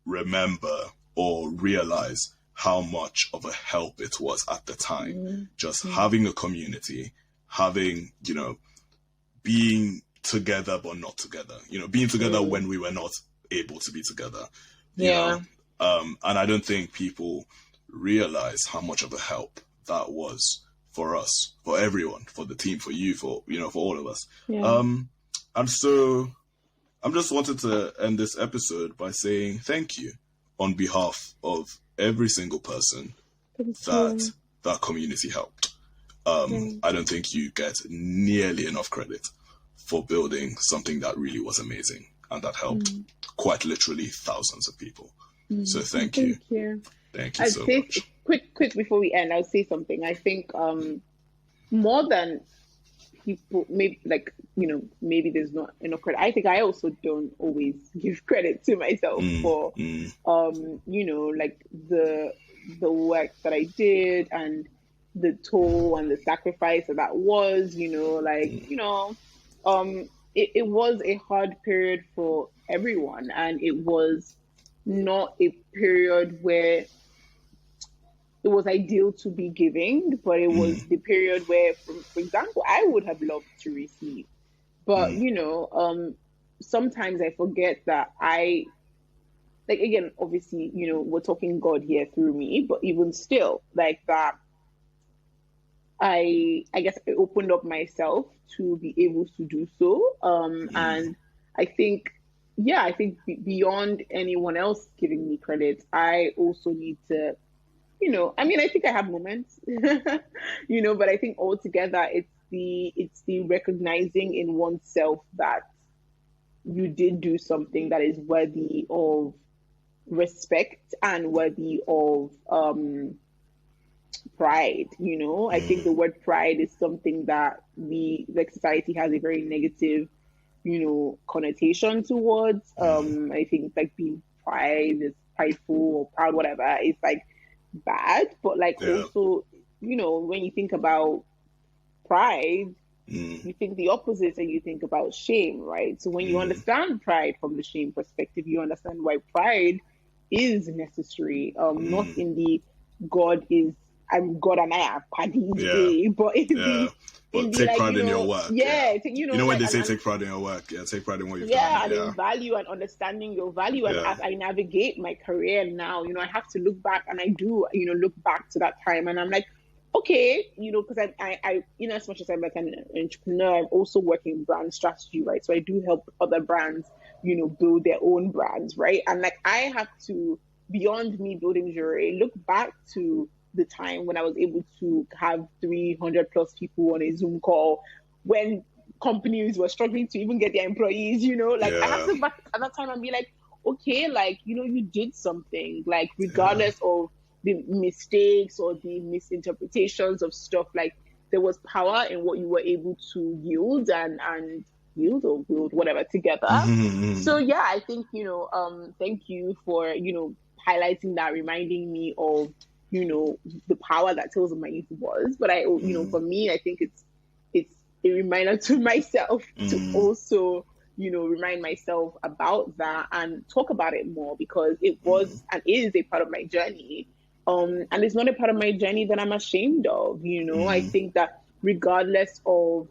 remember or realize how much of a help it was at the time. Just having a community, having, you know, being together but not together, you know, being together when we were not able to be together. You know? And I don't think people realize how much of a help that was for us, for everyone, for the team, for you, for, you know, for all of us. And so I'm just wanted to end this episode by saying thank you on behalf of every single person that community helped. I don't think you get nearly enough credit for building something that really was amazing and that helped quite literally thousands of people. So thank you. Thank you so much. Quick before we end, I'll say something. I think more than people, maybe, like, you know, maybe there's not enough credit. I think I also don't always give credit to myself for you know, like the work that I did and the toll and the sacrifice that was, you know, like, you know, it was a hard period for everyone, and it was not a period where it was ideal to be giving, but it was the period where, for example, I would have loved to receive. But, you know, sometimes I forget that like, again, obviously, you know, we're talking God here through me, but even still, like that, I guess I opened up myself to be able to do so. And I think beyond anyone else giving me credit, I also need to, you know, I mean, I think I have moments, you know, but I think altogether it's the recognizing in oneself that you did do something that is worthy of respect and worthy of pride, you know. I think the word pride is something that like society has a very negative connotation towards. I think like being prideful or proud, whatever, is like bad. But like also, when you think about pride, you think the opposite and you think about shame, right? So when you understand pride from the shame perspective, you understand why pride is necessary. Not in the I'm God and I are paddy day, but in but take pride in your work. When like, they say take pride in your work, take pride in what you've done. And in value and understanding your value. And as I navigate my career now, I have to look back, and I do, look back to that time, and I'm like, okay, because I in as much as I'm like an entrepreneur, I'm also working brand strategy, right? So I do help other brands, build their own brands, right? And like I have to, beyond me building Jeuere, look back to the time when I was able to have 300 plus people on a Zoom call when companies were struggling to even get their employees, I have to look back at that time and be like, okay, like, you did something, like regardless of the mistakes or the misinterpretations of stuff, like there was power in what you were able to yield and yield or build whatever together. So yeah, I think, thank you for, highlighting that, reminding me of, the power that Talesofmyyouth was. But I, for me, I think it's a reminder to myself to also, remind myself about that and talk about it more, because it was and is a part of my journey. And it's not a part of my journey that I'm ashamed of. I think that regardless of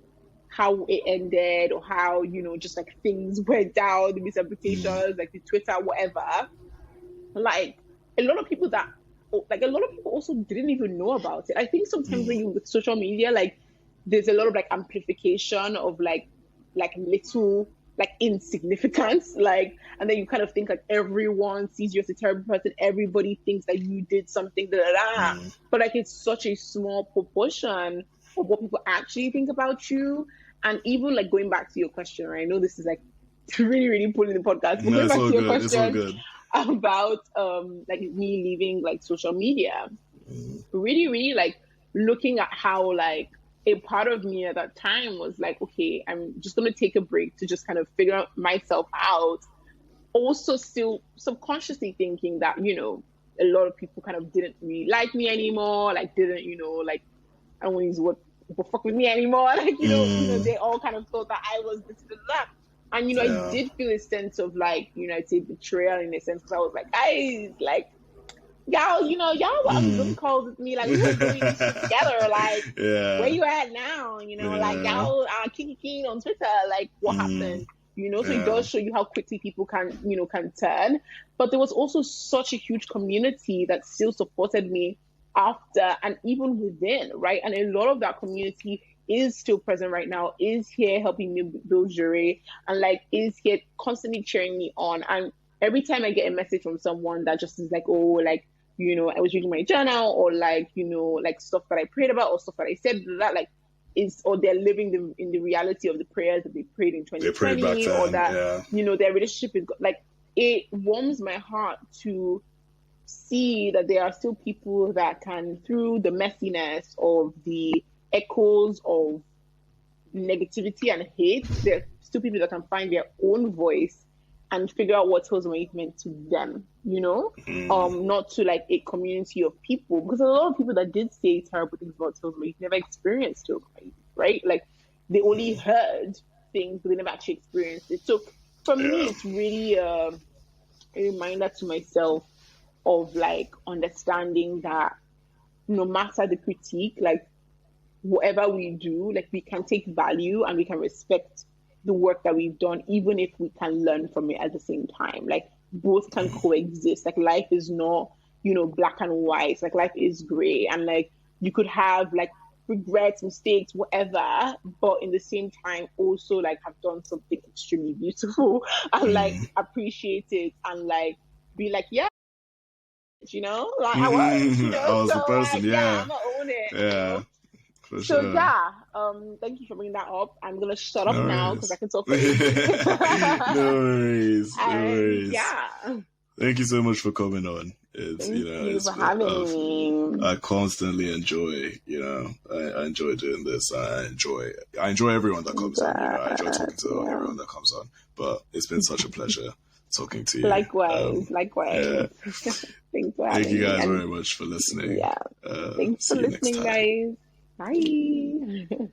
how it ended or how, just like things went down, the misinterpretations, like the Twitter, whatever, like a lot of people also didn't even know about it. I think sometimes when you with social media, like there's a lot of like amplification of like little like insignificance, like, and then you kind of think like everyone sees you as a terrible person, everybody thinks that you did something, but like it's such a small proportion of what people actually think about you. And even like going back to your question, right? I know this is like really, really pulling the podcast, but going back to your question about like me leaving like social media, really, really like looking at how like a part of me at that time was like, okay, I'm just going to take a break to just kind of figure myself out. Also still subconsciously thinking that, a lot of people kind of didn't really like me anymore. Like didn't, like, I don't want to use the word, fuck with me anymore. Like, they all kind of thought that I was this and that. And, I did feel a sense of like, I'd say betrayal in a sense, because I was like, guys, like, y'all, y'all were on Zoom calls with me, like we were doing this shit together, like where you at now, like y'all are kicking on Twitter, like what happened, so it does show you how quickly people can turn. But there was also such a huge community that still supported me after and even within, right? And a lot of that community is still present right now, is here helping me build Jeuere, and like is here constantly cheering me on. And every time I get a message from someone that just is like, oh, like, I was reading my journal, or like, like stuff that I prayed about or stuff that I said, that like or they're living in the reality of the prayers that they prayed in 2020, or that, their relationship is like, it warms my heart to see that there are still people that can, through the messiness of the echoes of negativity and hate, there are still people that can find their own voice and figure out what Talesofmyyouth meant to them, not to like a community of people, because a lot of people that did say terrible things about Talesofmyyouth never experienced Talesofmyyouth, right? Like they only heard things, but they never actually experienced it. So for me, it's really a reminder to myself of like understanding that no matter the critique, like whatever we do, like we can take value and we can respect the work that we've done, even if we can learn from it at the same time. Like both can coexist. Like life is not, black and white. Like life is gray, and like you could have like regrets, mistakes, whatever, but in the same time also like have done something extremely beautiful and like appreciate it and like be like, yeah, like I was, I was so the person, like, I'm gonna own it. Yeah. So sure. Thank you for bringing that up. I'm gonna shut up now because I can talk for you. No worries. Yeah. Thank you so much for coming on. Thank you for having me. I constantly enjoy, I enjoy doing this. I enjoy everyone that comes on. I enjoy talking to everyone that comes on. But it's been such a pleasure talking to you. Likewise. Yeah. Thanks for having me. Thank you guys very much for listening. Yeah. Thanks for listening, guys. Bye.